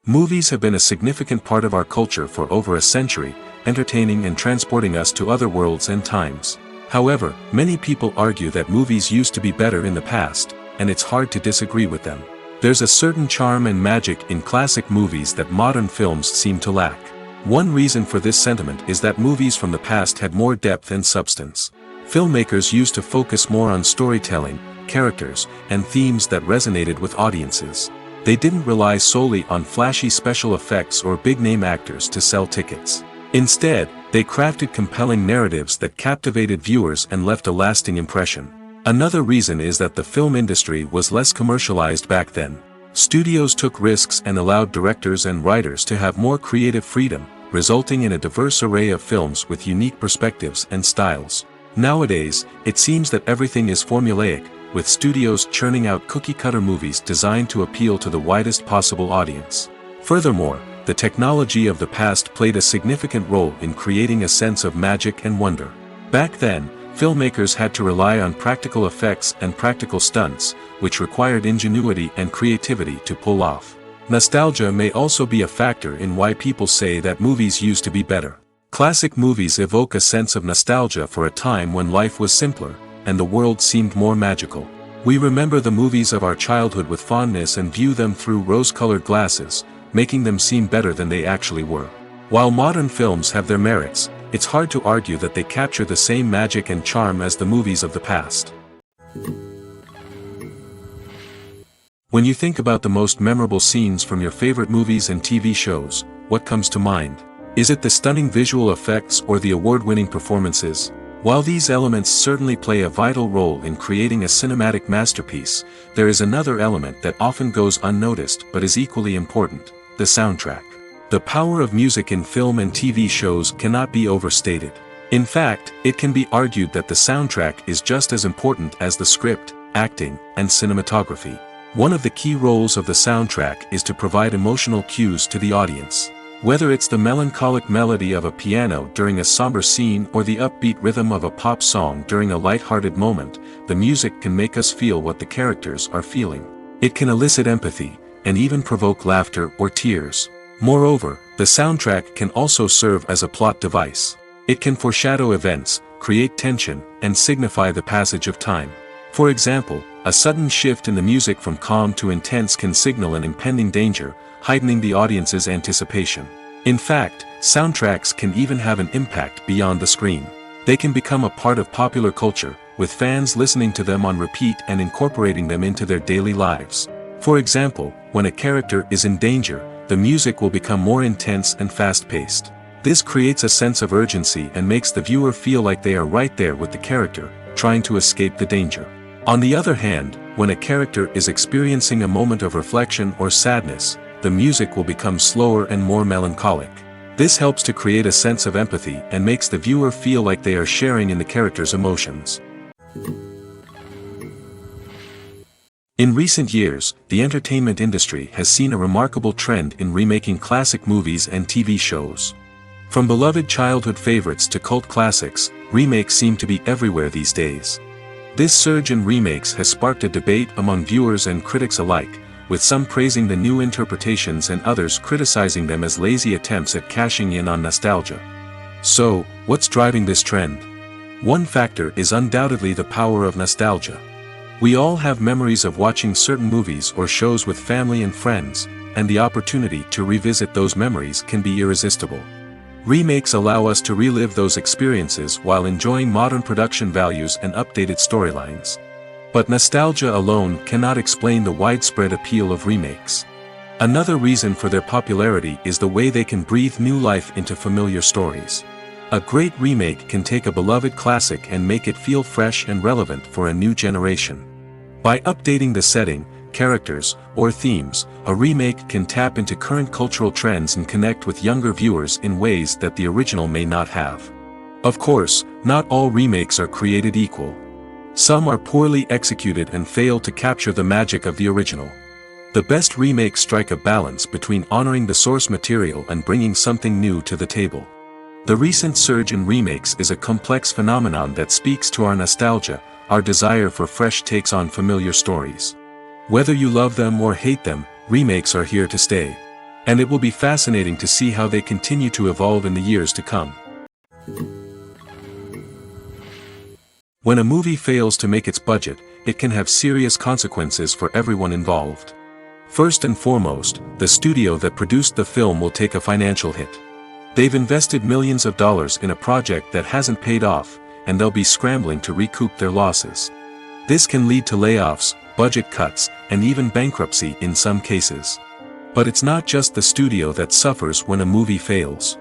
Movies have been a significant part of our culture for over a century, entertaining and transporting us to other worlds and times. However, many people argue that movies used to be better in the past, and it's hard to disagree with them. There's a certain charm and magic in classic movies that modern films seem to lack. One reason for this sentiment is that movies from the past had more depth and substance. Filmmakers used to focus more on storytelling, characters, and themes that resonated with audiences. They didn't rely solely on flashy special effects or big-name actors to sell tickets. Instead, they crafted compelling narratives that captivated viewers and left a lasting impression. Another reason is that the film industry was less commercialized back then. Studios took risks and allowed directors and writers to have more creative freedom, resulting in a diverse array of films with unique perspectives and styles. Nowadays, it seems that everything is formulaic, with studios churning out cookie-cutter movies designed to appeal to the widest possible audience. Furthermore, the technology of the past played a significant role in creating a sense of magic and wonder. Back then, filmmakers had to rely on practical effects and practical stunts, which required ingenuity and creativity to pull off. Nostalgia may also be a factor in why people say that movies used to be better. Classic movies evoke a sense of nostalgia for a time when life was simpler, and the world seemed more magical. We remember the movies of our childhood with fondness and view them through rose-colored glasses, making them seem better than they actually were. While modern films have their merits, it's hard to argue that they capture the same magic and charm as the movies of the past. When you think about the most memorable scenes from your favorite movies and TV shows, what comes to mind? Is it the stunning visual effects or the award-winning performances? While these elements certainly play a vital role in creating a cinematic masterpiece, there is another element that often goes unnoticed but is equally important: the soundtrack. The power of music in film and TV shows cannot be overstated. In fact, it can be argued that the soundtrack is just as important as the script, acting, and cinematography. One of the key roles of the soundtrack is to provide emotional cues to the audience. Whether it's the melancholic melody of a piano during a somber scene or the upbeat rhythm of a pop song during a light-hearted moment, the music can make us feel what the characters are feeling. It can elicit empathy, and even provoke laughter or tears. Moreover, the soundtrack can also serve as a plot device. It can foreshadow events, create tension, and signify the passage of time. For example, a sudden shift in the music from calm to intense can signal an impending danger, heightening the audience's anticipation. In fact, soundtracks can even have an impact beyond the screen. They can become a part of popular culture, with fans listening to them on repeat and incorporating them into their daily lives. For example, when a character is in danger, the music will become more intense and fast-paced. This creates a sense of urgency and makes the viewer feel like they are right there with the character, trying to escape the danger. On the other hand, when a character is experiencing a moment of reflection or sadness, the music will become slower and more melancholic. This helps to create a sense of empathy and makes the viewer feel like they are sharing in the character's emotions. In recent years, the entertainment industry has seen a remarkable trend in remaking classic movies and TV shows. From beloved childhood favorites to cult classics, remakes seem to be everywhere these days. This surge in remakes has sparked a debate among viewers and critics alike, with some praising the new interpretations and others criticizing them as lazy attempts at cashing in on nostalgia. So, what's driving this trend? One factor is undoubtedly the power of nostalgia. We all have memories of watching certain movies or shows with family and friends, and the opportunity to revisit those memories can be irresistible. Remakes allow us to relive those experiences while enjoying modern production values and updated storylines. But nostalgia alone cannot explain the widespread appeal of remakes. Another reason for their popularity is the way they can breathe new life into familiar stories. A great remake can take a beloved classic and make it feel fresh and relevant for a new generation. By updating the setting, characters, or themes, a remake can tap into current cultural trends and connect with younger viewers in ways that the original may not have. Of course, not all remakes are created equal. Some are poorly executed and fail to capture the magic of the original. The best remakes strike a balance between honoring the source material and bringing something new to the table. The recent surge in remakes is a complex phenomenon that speaks to our nostalgia, our desire for fresh takes on familiar stories. Whether you love them or hate them, remakes are here to stay. And it will be fascinating to see how they continue to evolve in the years to come. When a movie fails to make its budget, it can have serious consequences for everyone involved. First and foremost, the studio that produced the film will take a financial hit. They've invested millions of dollars in a project that hasn't paid off, and they'll be scrambling to recoup their losses. This can lead to layoffs, budget cuts, and even bankruptcy in some cases. But it's not just the studio that suffers when a movie fails.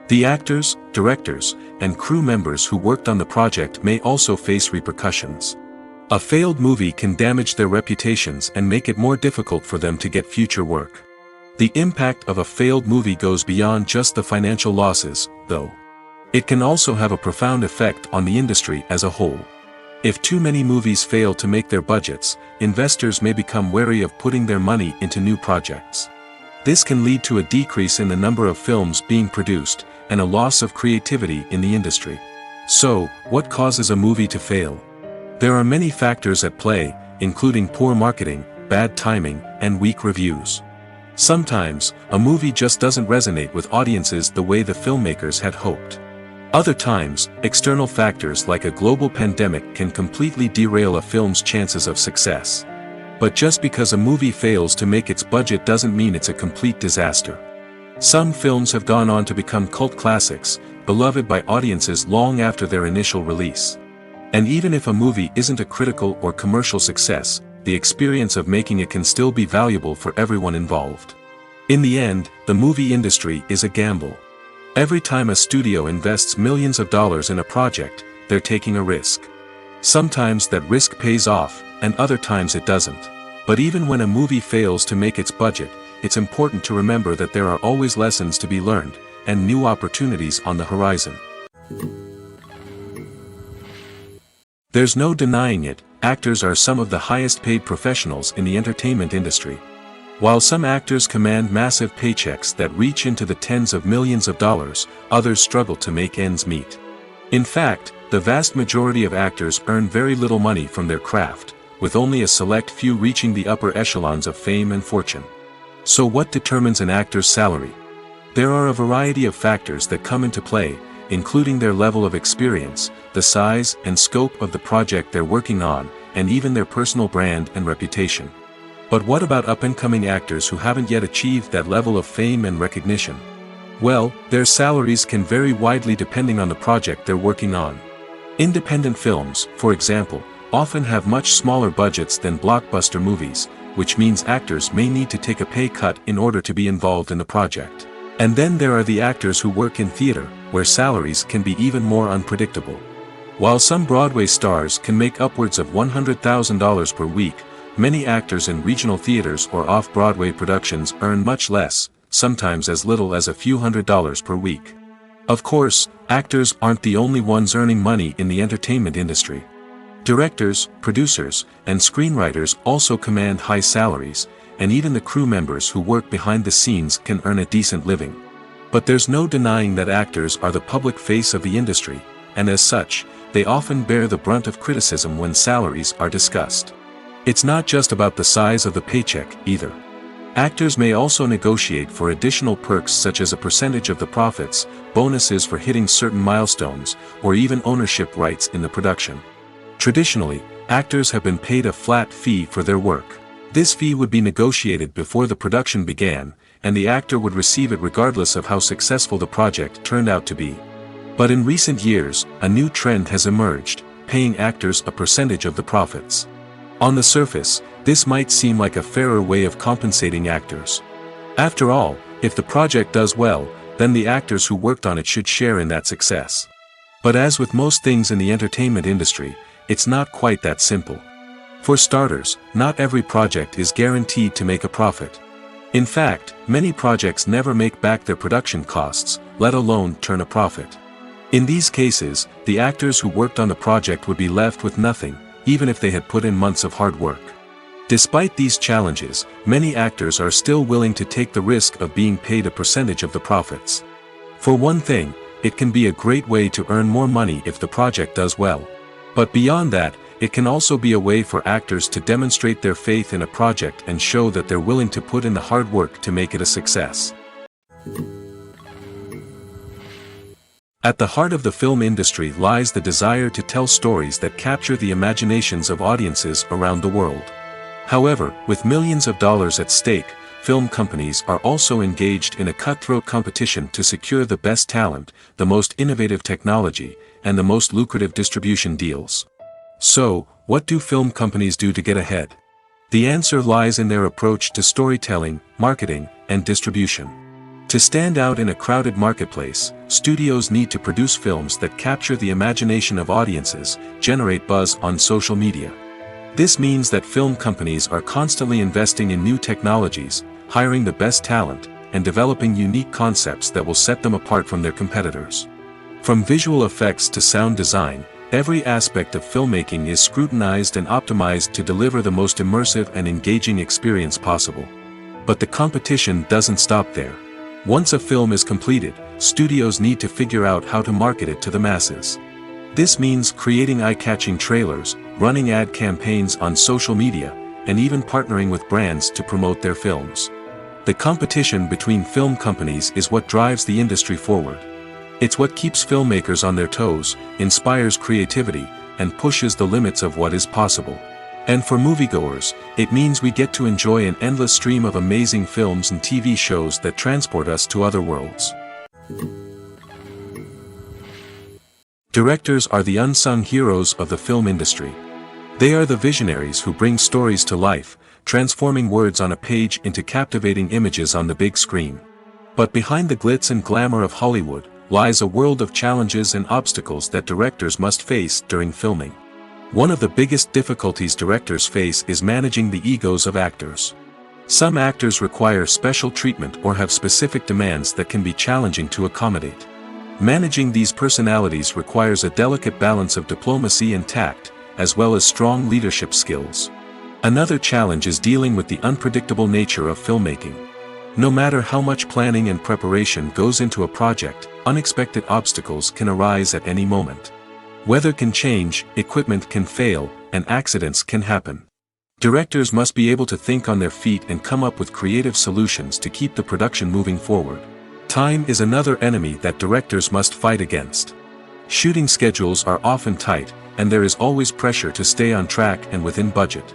The actors, directors, and crew members who worked on the project may also face repercussions. A failed movie can damage their reputations and make it more difficult for them to get future work. The impact of a failed movie goes beyond just the financial losses, though. It can also have a profound effect on the industry as a whole. If too many movies fail to make their budgets, investors may become wary of putting their money into new projects. This can lead to a decrease in the number of films being produced, and a loss of creativity in the industry. So, what causes a movie to fail? There are many factors at play, including poor marketing, bad timing, and weak reviews. Sometimes, a movie just doesn't resonate with audiences the way the filmmakers had hoped. Other times, external factors like a global pandemic can completely derail a film's chances of success. But just because a movie fails to make its budget doesn't mean it's a complete disaster. Some films have gone on to become cult classics, beloved by audiences long after their initial release. And even if a movie isn't a critical or commercial success, the experience of making it can still be valuable for everyone involved. In the end, the movie industry is a gamble. Every time a studio invests millions of dollars in a project, they're taking a risk. Sometimes that risk pays off, and other times it doesn't. But even when a movie fails to make its budget, it's important to remember that there are always lessons to be learned, and new opportunities on the horizon. There's no denying it, actors are some of the highest paid professionals in the entertainment industry. While some actors command massive paychecks that reach into the tens of millions of dollars, others struggle to make ends meet. In fact, the vast majority of actors earn very little money from their craft, with only a select few reaching the upper echelons of fame and fortune. So what determines an actor's salary? There are a variety of factors that come into play, including their level of experience, the size and scope of the project they're working on, and even their personal brand and reputation. But what about up-and-coming actors who haven't yet achieved that level of fame and recognition? Well, their salaries can vary widely depending on the project they're working on. Independent films, for example, often have much smaller budgets than blockbuster movies, which means actors may need to take a pay cut in order to be involved in the project. And then there are the actors who work in theater, where salaries can be even more unpredictable. While some Broadway stars can make upwards of $100,000 per week, many actors in regional theaters or off-Broadway productions earn much less, sometimes as little as a few $100s per week. Of course, actors aren't the only ones earning money in the entertainment industry. Directors, producers, and screenwriters also command high salaries, and even the crew members who work behind the scenes can earn a decent living. But there's no denying that actors are the public face of the industry, and as such, they often bear the brunt of criticism when salaries are discussed. It's not just about the size of the paycheck, either. Actors may also negotiate for additional perks such as a percentage of the profits, bonuses for hitting certain milestones, or even ownership rights in the production. Traditionally, actors have been paid a flat fee for their work. This fee would be negotiated before the production began, and the actor would receive it regardless of how successful the project turned out to be. But in recent years, a new trend has emerged, paying actors a percentage of the profits. On the surface, this might seem like a fairer way of compensating actors. After all, if the project does well, then the actors who worked on it should share in that success. But as with most things in the entertainment industry, it's not quite that simple. For starters, not every project is guaranteed to make a profit. In fact, many projects never make back their production costs, let alone turn a profit. In these cases, the actors who worked on the project would be left with nothing, even if they had put in months of hard work. Despite these challenges, many actors are still willing to take the risk of being paid a percentage of the profits. For one thing, it can be a great way to earn more money if the project does well. But beyond that, it can also be a way for actors to demonstrate their faith in a project and show that they're willing to put in the hard work to make it a success. At the heart of the film industry lies the desire to tell stories that capture the imaginations of audiences around the world. However, with millions of dollars at stake, film companies are also engaged in a cutthroat competition to secure the best talent, the most innovative technology, and the most lucrative distribution deals. So, what do film companies do to get ahead? The answer lies in their approach to storytelling, marketing, and distribution. To stand out in a crowded marketplace, studios need to produce films that capture the imagination of audiences, generate buzz on social media, This means that film companies are constantly investing in new technologies, hiring the best talent, and developing unique concepts that will set them apart from their competitors. From visual effects to sound design, every aspect of filmmaking is scrutinized and optimized to deliver the most immersive and engaging experience possible. But the competition doesn't stop there. Once a film is completed, studios need to figure out how to market it to the masses. This means creating eye-catching trailers, running ad campaigns on social media, and even partnering with brands to promote their films. The competition between film companies is what drives the industry forward. It's what keeps filmmakers on their toes, inspires creativity, and pushes the limits of what is possible. And for moviegoers, it means we get to enjoy an endless stream of amazing films and TV shows that transport us to other worlds. Directors are the unsung heroes of the film industry. They are the visionaries who bring stories to life, transforming words on a page into captivating images on the big screen. But behind the glitz and glamour of Hollywood lies a world of challenges and obstacles that directors must face during filming. One of the biggest difficulties directors face is managing the egos of actors. Some actors require special treatment or have specific demands that can be challenging to accommodate. Managing these personalities requires a delicate balance of diplomacy and tact, as well as strong leadership skills. Another challenge is dealing with the unpredictable nature of filmmaking. No matter how much planning and preparation goes into a project, unexpected obstacles can arise at any moment. Weather can change, equipment can fail, and accidents can happen. Directors must be able to think on their feet and come up with creative solutions to keep the production moving forward. Time is another enemy that directors must fight against. Shooting schedules are often tight, and there is always pressure to stay on track and within budget.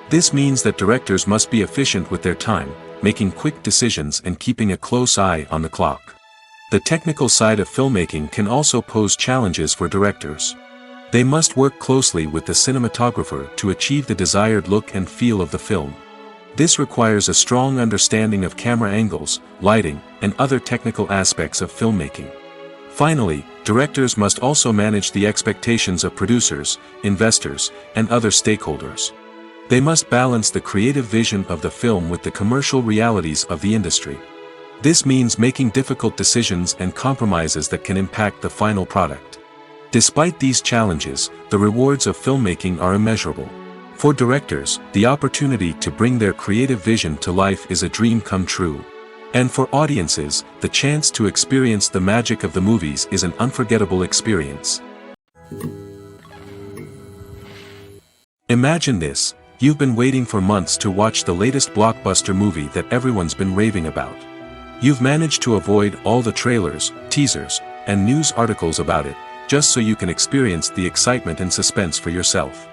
This means that directors must be efficient with their time, making quick decisions and keeping a close eye on the clock. The technical side of filmmaking can also pose challenges for directors. They must work closely with the cinematographer to achieve the desired look and feel of the film. This requires a strong understanding of camera angles, lighting, and other technical aspects of filmmaking. Finally, directors must also manage the expectations of producers, investors, and other stakeholders. They must balance the creative vision of the film with the commercial realities of the industry. This means making difficult decisions and compromises that can impact the final product. Despite these challenges, the rewards of filmmaking are immeasurable. For directors, the opportunity to bring their creative vision to life is a dream come true. And for audiences, the chance to experience the magic of the movies is an unforgettable experience. Imagine this: you've been waiting for months to watch the latest blockbuster movie that everyone's been raving about. You've managed to avoid all the trailers, teasers, and news articles about it, just so you can experience the excitement and suspense for yourself.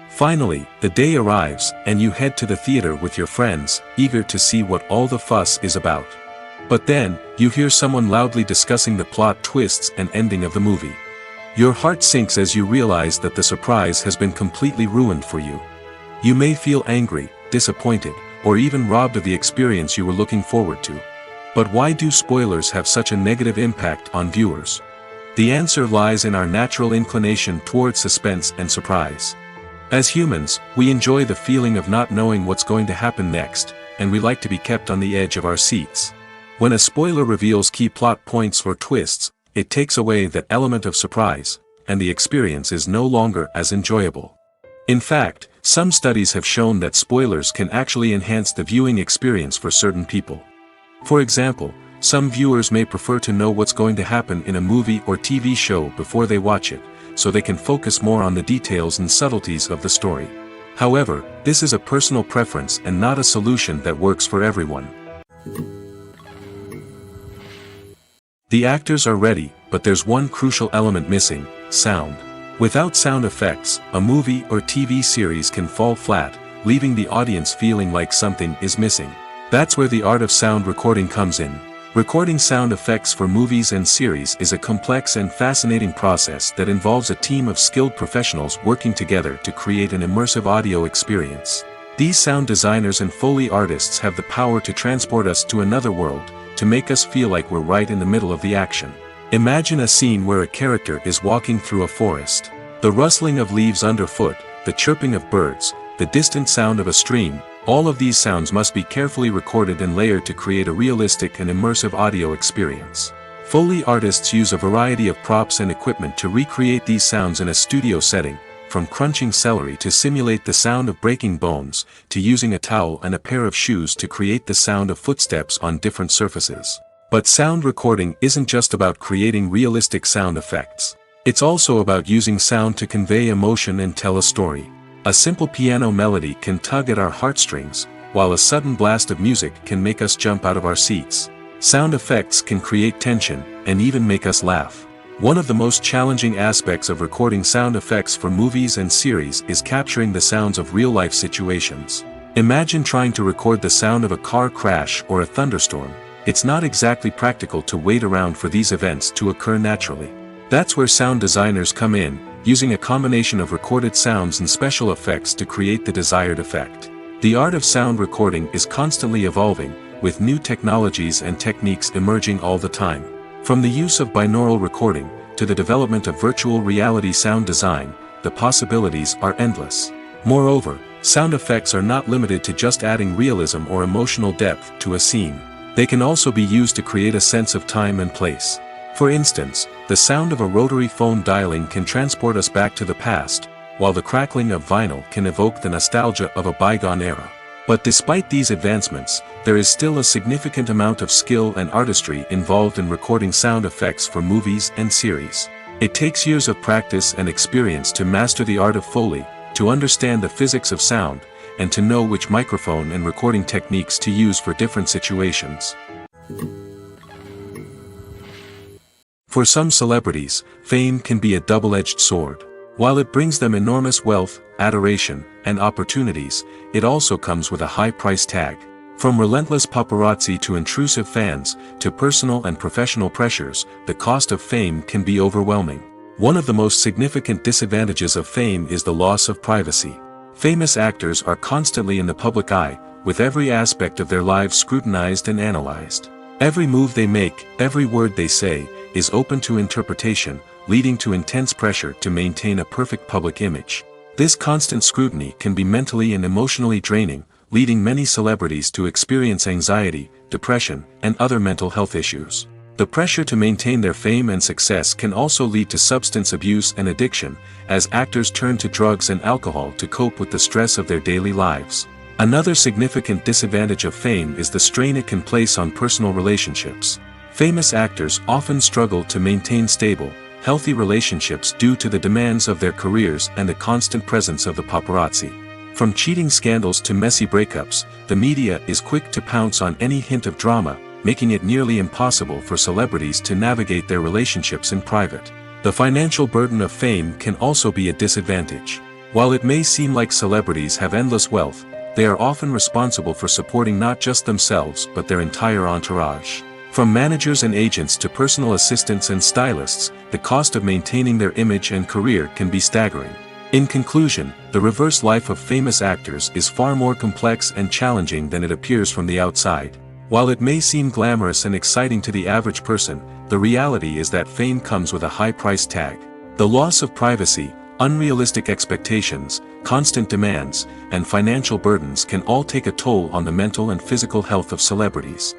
Finally, the day arrives, and you head to the theater with your friends, eager to see what all the fuss is about. But then, you hear someone loudly discussing the plot twists and ending of the movie. Your heart sinks as you realize that the surprise has been completely ruined for you. You may feel angry, disappointed, or even robbed of the experience you were looking forward to. But why do spoilers have such a negative impact on viewers? The answer lies in our natural inclination towards suspense and surprise. As humans, we enjoy the feeling of not knowing what's going to happen next, and we like to be kept on the edge of our seats. When a spoiler reveals key plot points or twists, it takes away that element of surprise, and the experience is no longer as enjoyable. In fact, some studies have shown that spoilers can actually enhance the viewing experience for certain people. For example, some viewers may prefer to know what's going to happen in a movie or TV show before they watch it, so they can focus more on the details and subtleties of the story. However, this is a personal preference and not a solution that works for everyone. The actors are ready, but there's one crucial element missing: sound. Without sound effects, a movie or TV series can fall flat, leaving the audience feeling like something is missing. That's where the art of sound recording comes in. Recording sound effects for movies and series is a complex and fascinating process that involves a team of skilled professionals working together to create an immersive audio experience. These sound designers and Foley artists have the power to transport us to another world, to make us feel like we're right in the middle of the action. Imagine a scene where a character is walking through a forest. The rustling of leaves underfoot, the chirping of birds, the distant sound of a stream. All of these sounds must be carefully recorded and layered to create a realistic and immersive audio experience. Foley artists use a variety of props and equipment to recreate these sounds in a studio setting, from crunching celery to simulate the sound of breaking bones, to using a towel and a pair of shoes to create the sound of footsteps on different surfaces. But sound recording isn't just about creating realistic sound effects. It's also about using sound to convey emotion and tell a story. A simple piano melody can tug at our heartstrings, while a sudden blast of music can make us jump out of our seats. Sound effects can create tension, and even make us laugh. One of the most challenging aspects of recording sound effects for movies and series is capturing the sounds of real-life situations. Imagine trying to record the sound of a car crash or a thunderstorm. It's not exactly practical to wait around for these events to occur naturally. That's where sound designers come in, using a combination of recorded sounds and special effects to create the desired effect. The art of sound recording is constantly evolving, with new technologies and techniques emerging all the time. From the use of binaural recording, to the development of virtual reality sound design, the possibilities are endless. Moreover, sound effects are not limited to just adding realism or emotional depth to a scene. They can also be used to create a sense of time and place. For instance, the sound of a rotary phone dialing can transport us back to the past, while the crackling of vinyl can evoke the nostalgia of a bygone era. But despite these advancements, there is still a significant amount of skill and artistry involved in recording sound effects for movies and series. It takes years of practice and experience to master the art of Foley, to understand the physics of sound, and to know which microphone and recording techniques to use for different situations. For some celebrities, fame can be a double-edged sword. While it brings them enormous wealth, adoration, and opportunities, it also comes with a high price tag. From relentless paparazzi to intrusive fans, to personal and professional pressures, the cost of fame can be overwhelming. One of the most significant disadvantages of fame is the loss of privacy. Famous actors are constantly in the public eye, with every aspect of their lives scrutinized and analyzed. Every move they make, every word they say, is open to interpretation, leading to intense pressure to maintain a perfect public image. This constant scrutiny can be mentally and emotionally draining, leading many celebrities to experience anxiety, depression, and other mental health issues. The pressure to maintain their fame and success can also lead to substance abuse and addiction, as actors turn to drugs and alcohol to cope with the stress of their daily lives. Another significant disadvantage of fame is the strain it can place on personal relationships. Famous actors often struggle to maintain stable, healthy relationships due to the demands of their careers and the constant presence of the paparazzi. From cheating scandals to messy breakups, the media is quick to pounce on any hint of drama, making it nearly impossible for celebrities to navigate their relationships in private. The financial burden of fame can also be a disadvantage. While it may seem like celebrities have endless wealth, they are often responsible for supporting not just themselves but their entire entourage. From managers and agents to personal assistants and stylists, the cost of maintaining their image and career can be staggering. In conclusion, the reverse life of famous actors is far more complex and challenging than it appears from the outside. While it may seem glamorous and exciting to the average person, the reality is that fame comes with a high price tag. The loss of privacy, unrealistic expectations, constant demands, and financial burdens can all take a toll on the mental and physical health of celebrities.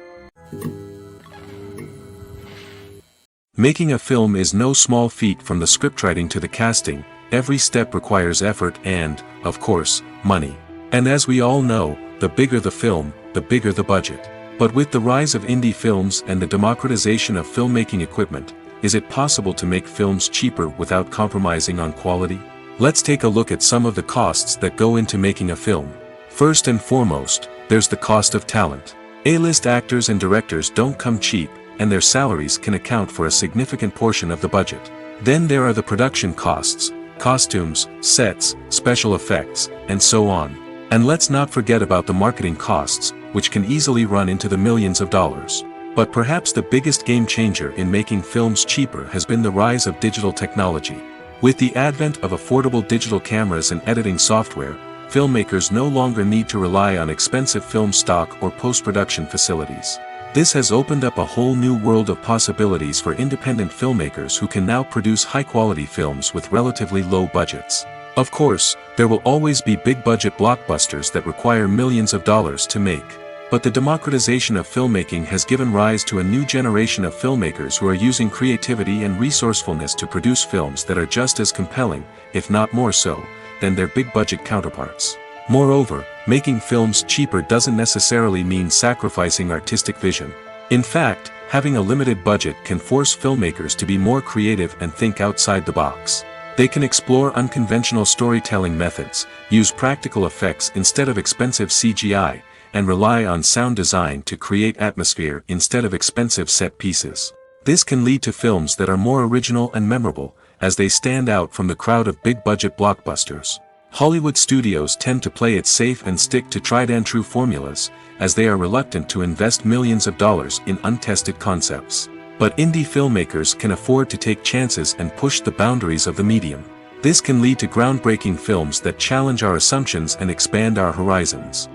Making a film is no small feat. From the scriptwriting to the casting, every step requires effort and, of course, money. And as we all know, the bigger the film, the bigger the budget. But with the rise of indie films and the democratization of filmmaking equipment, is it possible to make films cheaper without compromising on quality? Let's take a look at some of the costs that go into making a film. First and foremost, there's the cost of talent. A-list actors and directors don't come cheap, and their salaries can account for a significant portion of the budget. Then there are the production costs, costumes, sets, special effects, and so on. And let's not forget about the marketing costs, which can easily run into the millions of dollars. But perhaps the biggest game changer in making films cheaper has been the rise of digital technology. With the advent of affordable digital cameras and editing software, filmmakers no longer need to rely on expensive film stock or post-production facilities. This has opened up a whole new world of possibilities for independent filmmakers who can now produce high-quality films with relatively low budgets. Of course, there will always be big-budget blockbusters that require millions of dollars to make. But the democratization of filmmaking has given rise to a new generation of filmmakers who are using creativity and resourcefulness to produce films that are just as compelling, if not more so, than their big-budget counterparts. Moreover, making films cheaper doesn't necessarily mean sacrificing artistic vision. In fact, having a limited budget can force filmmakers to be more creative and think outside the box. They can explore unconventional storytelling methods, use practical effects instead of expensive CGI, and rely on sound design to create atmosphere instead of expensive set pieces. This can lead to films that are more original and memorable, as they stand out from the crowd of big-budget blockbusters. Hollywood studios tend to play it safe and stick to tried-and-true formulas, as they are reluctant to invest millions of dollars in untested concepts. But indie filmmakers can afford to take chances and push the boundaries of the medium. This can lead to groundbreaking films that challenge our assumptions and expand our horizons.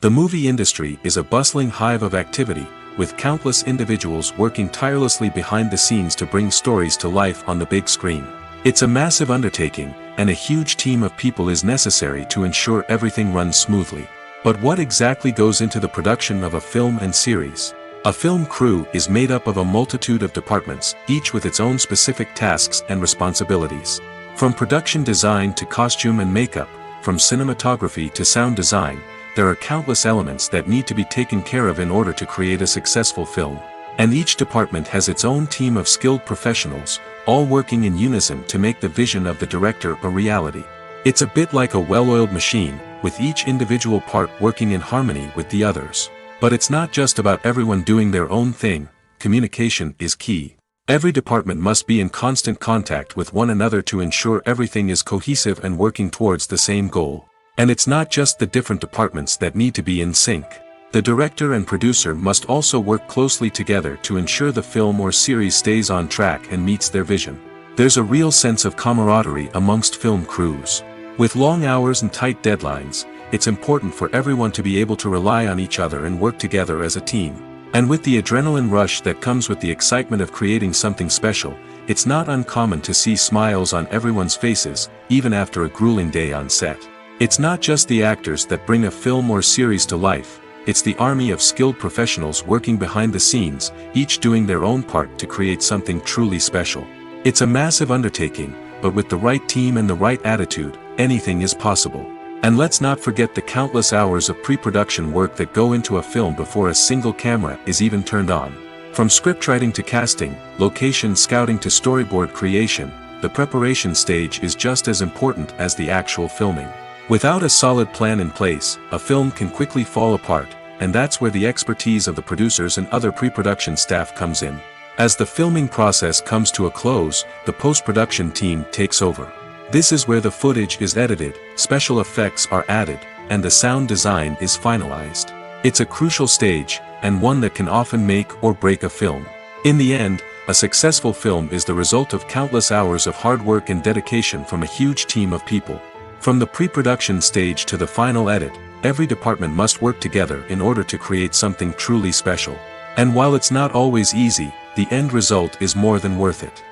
The movie industry is a bustling hive of activity, with countless individuals working tirelessly behind the scenes to bring stories to life on the big screen. It's a massive undertaking, and a huge team of people is necessary to ensure everything runs smoothly. But what exactly goes into the production of a film and series? A film crew is made up of a multitude of departments, each with its own specific tasks and responsibilities. From production design to costume and makeup, from cinematography to sound design, there are countless elements that need to be taken care of in order to create a successful film. And each department has its own team of skilled professionals, all working in unison to make the vision of the director a reality. It's a bit like a well-oiled machine, with each individual part working in harmony with the others. But it's not just about everyone doing their own thing. Communication is key. Every department must be in constant contact with one another to ensure everything is cohesive and working towards the same goal. And it's not just the different departments that need to be in sync. The director and producer must also work closely together to ensure the film or series stays on track and meets their vision. There's a real sense of camaraderie amongst film crews. With long hours and tight deadlines, it's important for everyone to be able to rely on each other and work together as a team. And with the adrenaline rush that comes with the excitement of creating something special, it's not uncommon to see smiles on everyone's faces, even after a grueling day on set. It's not just the actors that bring a film or series to life. It's the army of skilled professionals working behind the scenes, each doing their own part to create something truly special. It's a massive undertaking, but with the right team and the right attitude, anything is possible. And let's not forget the countless hours of pre-production work that go into a film before a single camera is even turned on. From scriptwriting to casting, location scouting to storyboard creation, the preparation stage is just as important as the actual filming. Without a solid plan in place, a film can quickly fall apart, and that's where the expertise of the producers and other pre-production staff comes in. As the filming process comes to a close, the post-production team takes over. This is where the footage is edited, special effects are added, and the sound design is finalized. It's a crucial stage, and one that can often make or break a film. In the end, a successful film is the result of countless hours of hard work and dedication from a huge team of people. From the pre-production stage to the final edit, every department must work together in order to create something truly special. And while it's not always easy, the end result is more than worth it.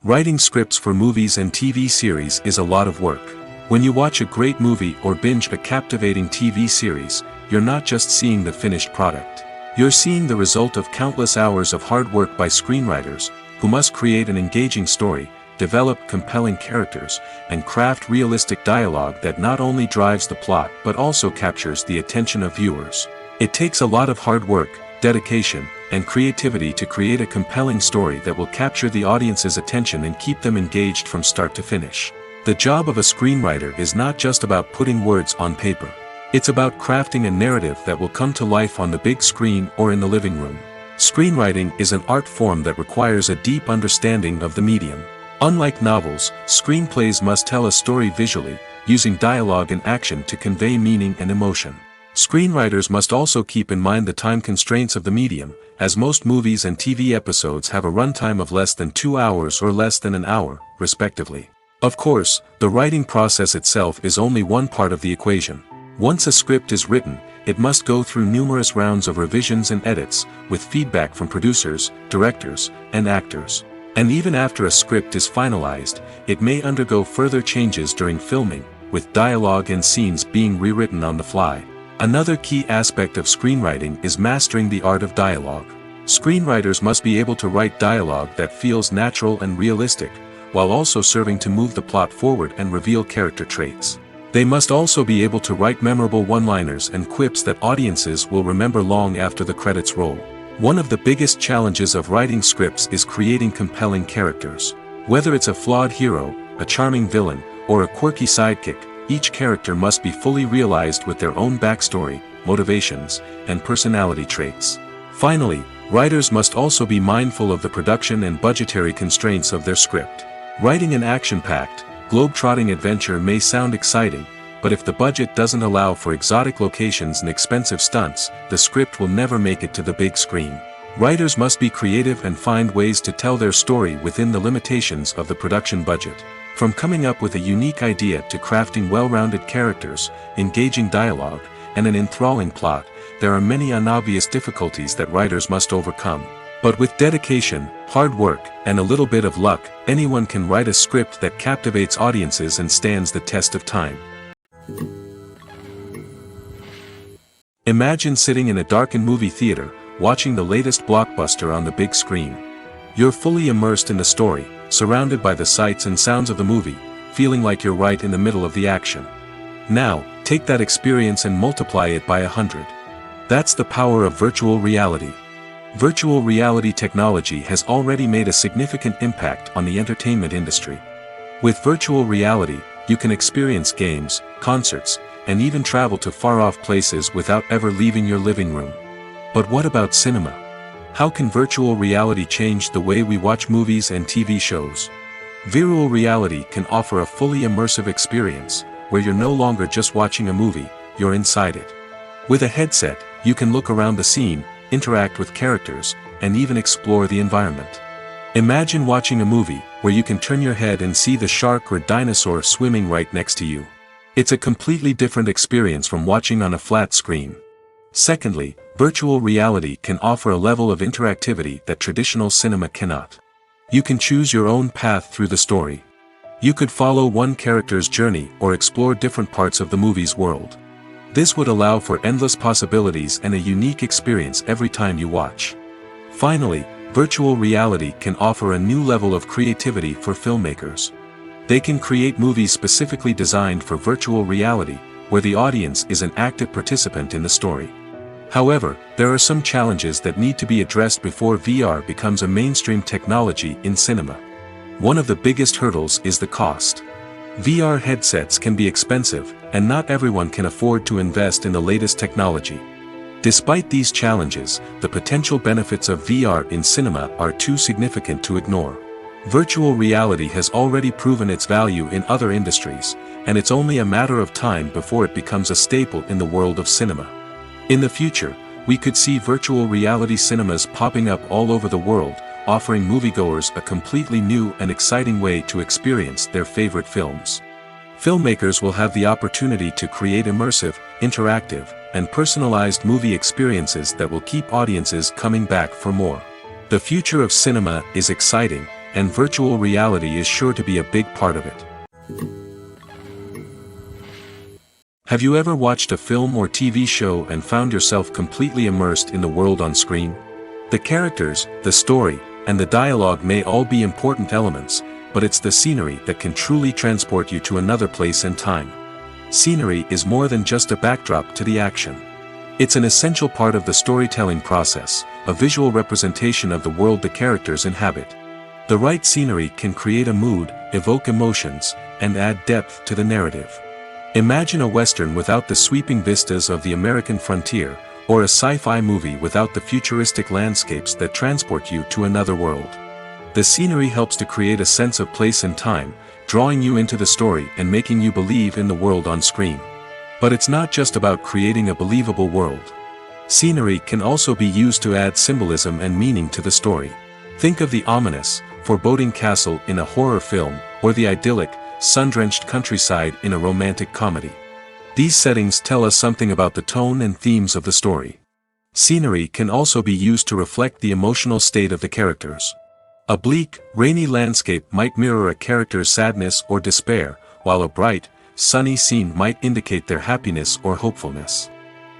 Writing scripts for movies and TV series is a lot of work. When you watch a great movie or binge a captivating TV series, you're not just seeing the finished product. You're seeing the result of countless hours of hard work by screenwriters, who must create an engaging story, develop compelling characters, and craft realistic dialogue that not only drives the plot but also captures the attention of viewers. It takes a lot of hard work, dedication, and creativity to create a compelling story that will capture the audience's attention and keep them engaged from start to finish. The job of a screenwriter is not just about putting words on paper. It's about crafting a narrative that will come to life on the big screen or in the living room. Screenwriting is an art form that requires a deep understanding of the medium. Unlike novels, screenplays must tell a story visually, using dialogue and action to convey meaning and emotion. Screenwriters must also keep in mind the time constraints of the medium, as most movies and TV episodes have a runtime of less than 2 hours or less than an hour, respectively. Of course, the writing process itself is only one part of the equation. Once a script is written, it must go through numerous rounds of revisions and edits, with feedback from producers, directors, and actors. And even after a script is finalized, it may undergo further changes during filming, with dialogue and scenes being rewritten on the fly. Another key aspect of screenwriting is mastering the art of dialogue. Screenwriters must be able to write dialogue that feels natural and realistic, while also serving to move the plot forward and reveal character traits. They must also be able to write memorable one-liners and quips that audiences will remember long after the credits roll. One of the biggest challenges of writing scripts is creating compelling characters. Whether it's a flawed hero, a charming villain, or a quirky sidekick, each character must be fully realized with their own backstory, motivations, and personality traits. Finally, writers must also be mindful of the production and budgetary constraints of their script. Writing an action-packed, globe-trotting adventure may sound exciting, but if the budget doesn't allow for exotic locations and expensive stunts, the script will never make it to the big screen. Writers must be creative and find ways to tell their story within the limitations of the production budget. From coming up with a unique idea to crafting well-rounded characters, engaging dialogue, and an enthralling plot, there are many unobvious difficulties that writers must overcome. But with dedication, hard work, and a little bit of luck, anyone can write a script that captivates audiences and stands the test of time. Imagine sitting in a darkened movie theater, watching the latest blockbuster on the big screen. You're fully immersed in the story, surrounded by the sights and sounds of the movie, feeling like you're right in the middle of the action. Now, take that experience and multiply it by 100. That's the power of virtual reality. Virtual reality technology has already made a significant impact on the entertainment industry. With virtual reality, you can experience games, concerts, and even travel to far-off places without ever leaving your living room. But what about cinema? How can virtual reality change the way we watch movies and TV shows? Virtual reality can offer a fully immersive experience, where you're no longer just watching a movie, you're inside it. With a headset, you can look around the scene, interact with characters, and even explore the environment. Imagine watching a movie where you can turn your head and see the shark or dinosaur swimming right next to you. It's a completely different experience from watching on a flat screen. Secondly, virtual reality can offer a level of interactivity that traditional cinema cannot. You can choose your own path through the story. You could follow one character's journey or explore different parts of the movie's world. This would allow for endless possibilities and a unique experience every time you watch. Finally, virtual reality can offer a new level of creativity for filmmakers. They can create movies specifically designed for virtual reality, where the audience is an active participant in the story. However, there are some challenges that need to be addressed before VR becomes a mainstream technology in cinema. One of the biggest hurdles is the cost. VR headsets can be expensive, and not everyone can afford to invest in the latest technology. Despite these challenges, the potential benefits of VR in cinema are too significant to ignore. Virtual reality has already proven its value in other industries, and it's only a matter of time before it becomes a staple in the world of cinema. In the future, we could see virtual reality cinemas popping up all over the world, offering moviegoers a completely new and exciting way to experience their favorite films. Filmmakers will have the opportunity to create immersive, interactive, and personalized movie experiences that will keep audiences coming back for more. The future of cinema is exciting, and virtual reality is sure to be a big part of it. Have you ever watched a film or TV show and found yourself completely immersed in the world on screen? The characters, the story, and the dialogue may all be important elements, but it's the scenery that can truly transport you to another place and time. Scenery is more than just a backdrop to the action. It's an essential part of the storytelling process, a visual representation of the world the characters inhabit. The right scenery can create a mood, evoke emotions, and add depth to the narrative. Imagine a Western without the sweeping vistas of the American frontier, or a sci-fi movie without the futuristic landscapes that transport you to another world. The scenery helps to create a sense of place and time, drawing you into the story and making you believe in the world on screen. But it's not just about creating a believable world. Scenery can also be used to add symbolism and meaning to the story. Think of the ominous, foreboding castle in a horror film, or the idyllic, sun-drenched countryside in a romantic comedy. These settings tell us something about the tone and themes of the story. Scenery can also be used to reflect the emotional state of the characters. A bleak, rainy landscape might mirror a character's sadness or despair, while a bright, sunny scene might indicate their happiness or hopefulness.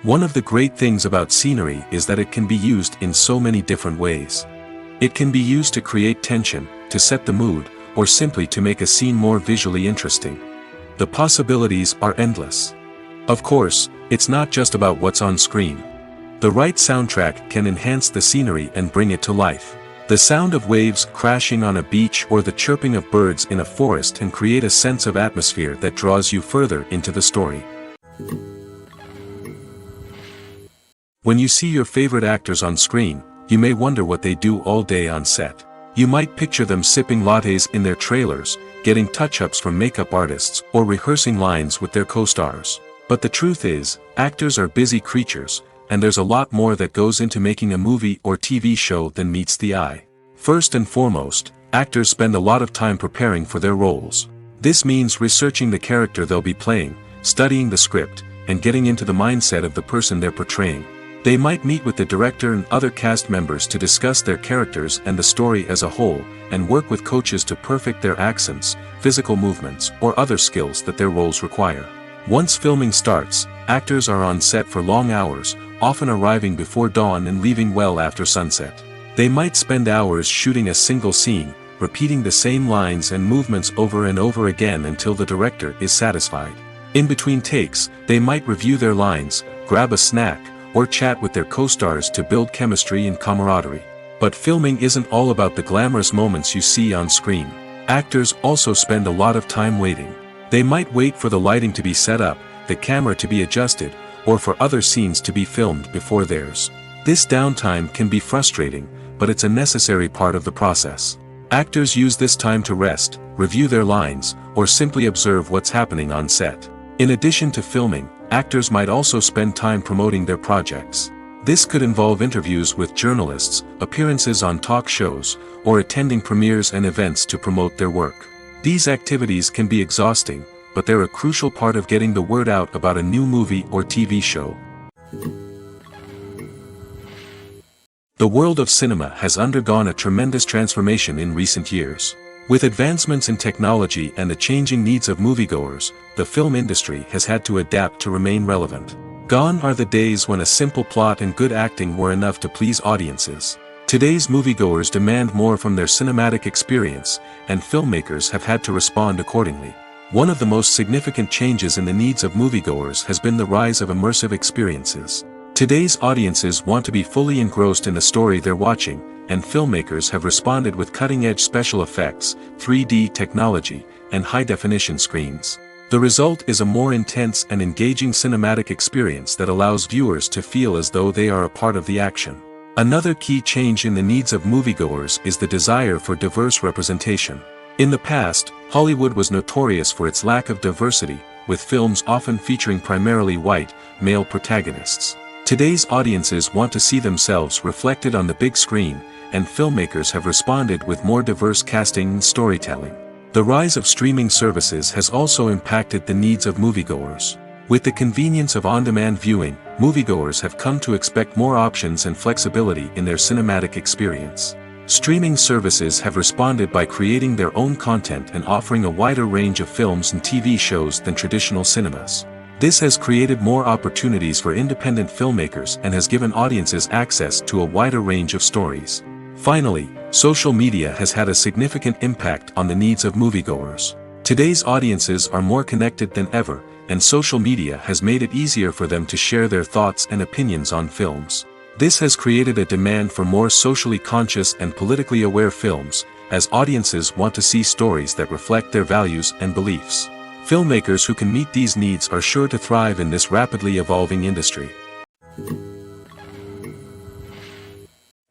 One of the great things about scenery is that it can be used in so many different ways. It can be used to create tension, to set the mood, or simply to make a scene more visually interesting. The possibilities are endless. Of course, it's not just about what's on screen. The right soundtrack can enhance the scenery and bring it to life. The sound of waves crashing on a beach or the chirping of birds in a forest can create a sense of atmosphere that draws you further into the story. When you see your favorite actors on screen, you may wonder what they do all day on set. You might picture them sipping lattes in their trailers, getting touch-ups from makeup artists, or rehearsing lines with their co-stars. But the truth is, actors are busy creatures, and there's a lot more that goes into making a movie or TV show than meets the eye. First and foremost, actors spend a lot of time preparing for their roles. This means researching the character they'll be playing, studying the script, and getting into the mindset of the person they're portraying. They might meet with the director and other cast members to discuss their characters and the story as a whole, and work with coaches to perfect their accents, physical movements, or other skills that their roles require. Once filming starts, actors are on set for long hours, often arriving before dawn and leaving well after sunset. They might spend hours shooting a single scene, repeating the same lines and movements over and over again until the director is satisfied. In between takes, they might review their lines, grab a snack, or chat with their co-stars to build chemistry and camaraderie. But filming isn't all about the glamorous moments you see on screen. Actors also spend a lot of time waiting. They might wait for the lighting to be set up, the camera to be adjusted, or for other scenes to be filmed before theirs. This downtime can be frustrating, but it's a necessary part of the process. Actors use this time to rest, review their lines, or simply observe what's happening on set. In addition to filming, actors might also spend time promoting their projects. This could involve interviews with journalists, appearances on talk shows, or attending premieres and events to promote their work. These activities can be exhausting, but they're a crucial part of getting the word out about a new movie or TV show. The world of cinema has undergone a tremendous transformation in recent years. With advancements in technology and the changing needs of moviegoers, the film industry has had to adapt to remain relevant. Gone are the days when a simple plot and good acting were enough to please audiences. Today's moviegoers demand more from their cinematic experience, and filmmakers have had to respond accordingly. One of the most significant changes in the needs of moviegoers has been the rise of immersive experiences. Today's audiences want to be fully engrossed in the story they're watching, and filmmakers have responded with cutting-edge special effects, 3D technology, and high-definition screens. The result is a more intense and engaging cinematic experience that allows viewers to feel as though they are a part of the action. Another key change in the needs of moviegoers is the desire for diverse representation. In the past, Hollywood was notorious for its lack of diversity, with films often featuring primarily white, male protagonists. Today's audiences want to see themselves reflected on the big screen, and filmmakers have responded with more diverse casting and storytelling. The rise of streaming services has also impacted the needs of moviegoers. With the convenience of on-demand viewing, moviegoers have come to expect more options and flexibility in their cinematic experience. Streaming services have responded by creating their own content and offering a wider range of films and TV shows than traditional cinemas. This has created more opportunities for independent filmmakers and has given audiences access to a wider range of stories. Finally, social media has had a significant impact on the needs of moviegoers. Today's audiences are more connected than ever, and social media has made it easier for them to share their thoughts and opinions on films. This has created a demand for more socially conscious and politically aware films, as audiences want to see stories that reflect their values and beliefs. Filmmakers who can meet these needs are sure to thrive in this rapidly evolving industry.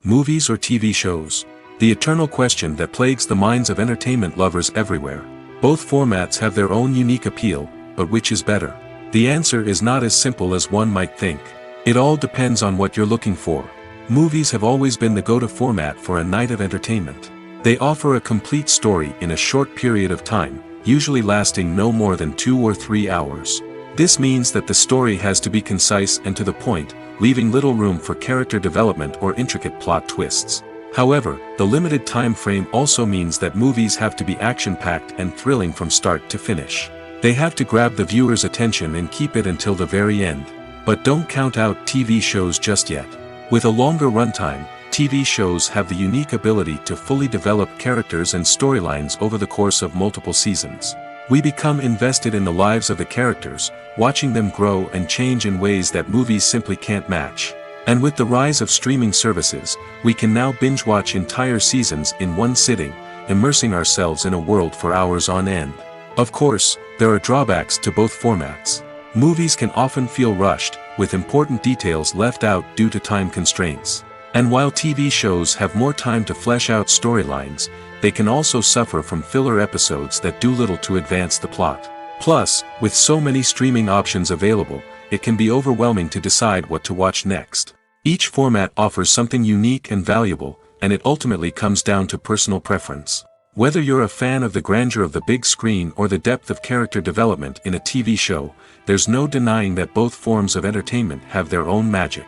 Movies or TV shows? The eternal question that plagues the minds of entertainment lovers everywhere. Both formats have their own unique appeal, but which is better? The answer is not as simple as one might think. It all depends on what you're looking for. Movies have always been the go-to format for a night of entertainment. They offer a complete story in a short period of time, usually lasting no more than 2 or 3 hours. This means that the story has to be concise and to the point, leaving little room for character development or intricate plot twists. However, the limited time frame also means that movies have to be action-packed and thrilling from start to finish. They have to grab the viewer's attention and keep it until the very end. But don't count out TV shows just yet. With a longer runtime, TV shows have the unique ability to fully develop characters and storylines over the course of multiple seasons. We become invested in the lives of the characters, watching them grow and change in ways that movies simply can't match. And with the rise of streaming services, we can now binge-watch entire seasons in one sitting, immersing ourselves in a world for hours on end. Of course, there are drawbacks to both formats. Movies can often feel rushed, with important details left out due to time constraints. And while TV shows have more time to flesh out storylines, they can also suffer from filler episodes that do little to advance the plot. Plus, with so many streaming options available, it can be overwhelming to decide what to watch next. Each format offers something unique and valuable, and it ultimately comes down to personal preference. Whether you're a fan of the grandeur of the big screen or the depth of character development in a TV show, there's no denying that both forms of entertainment have their own magic.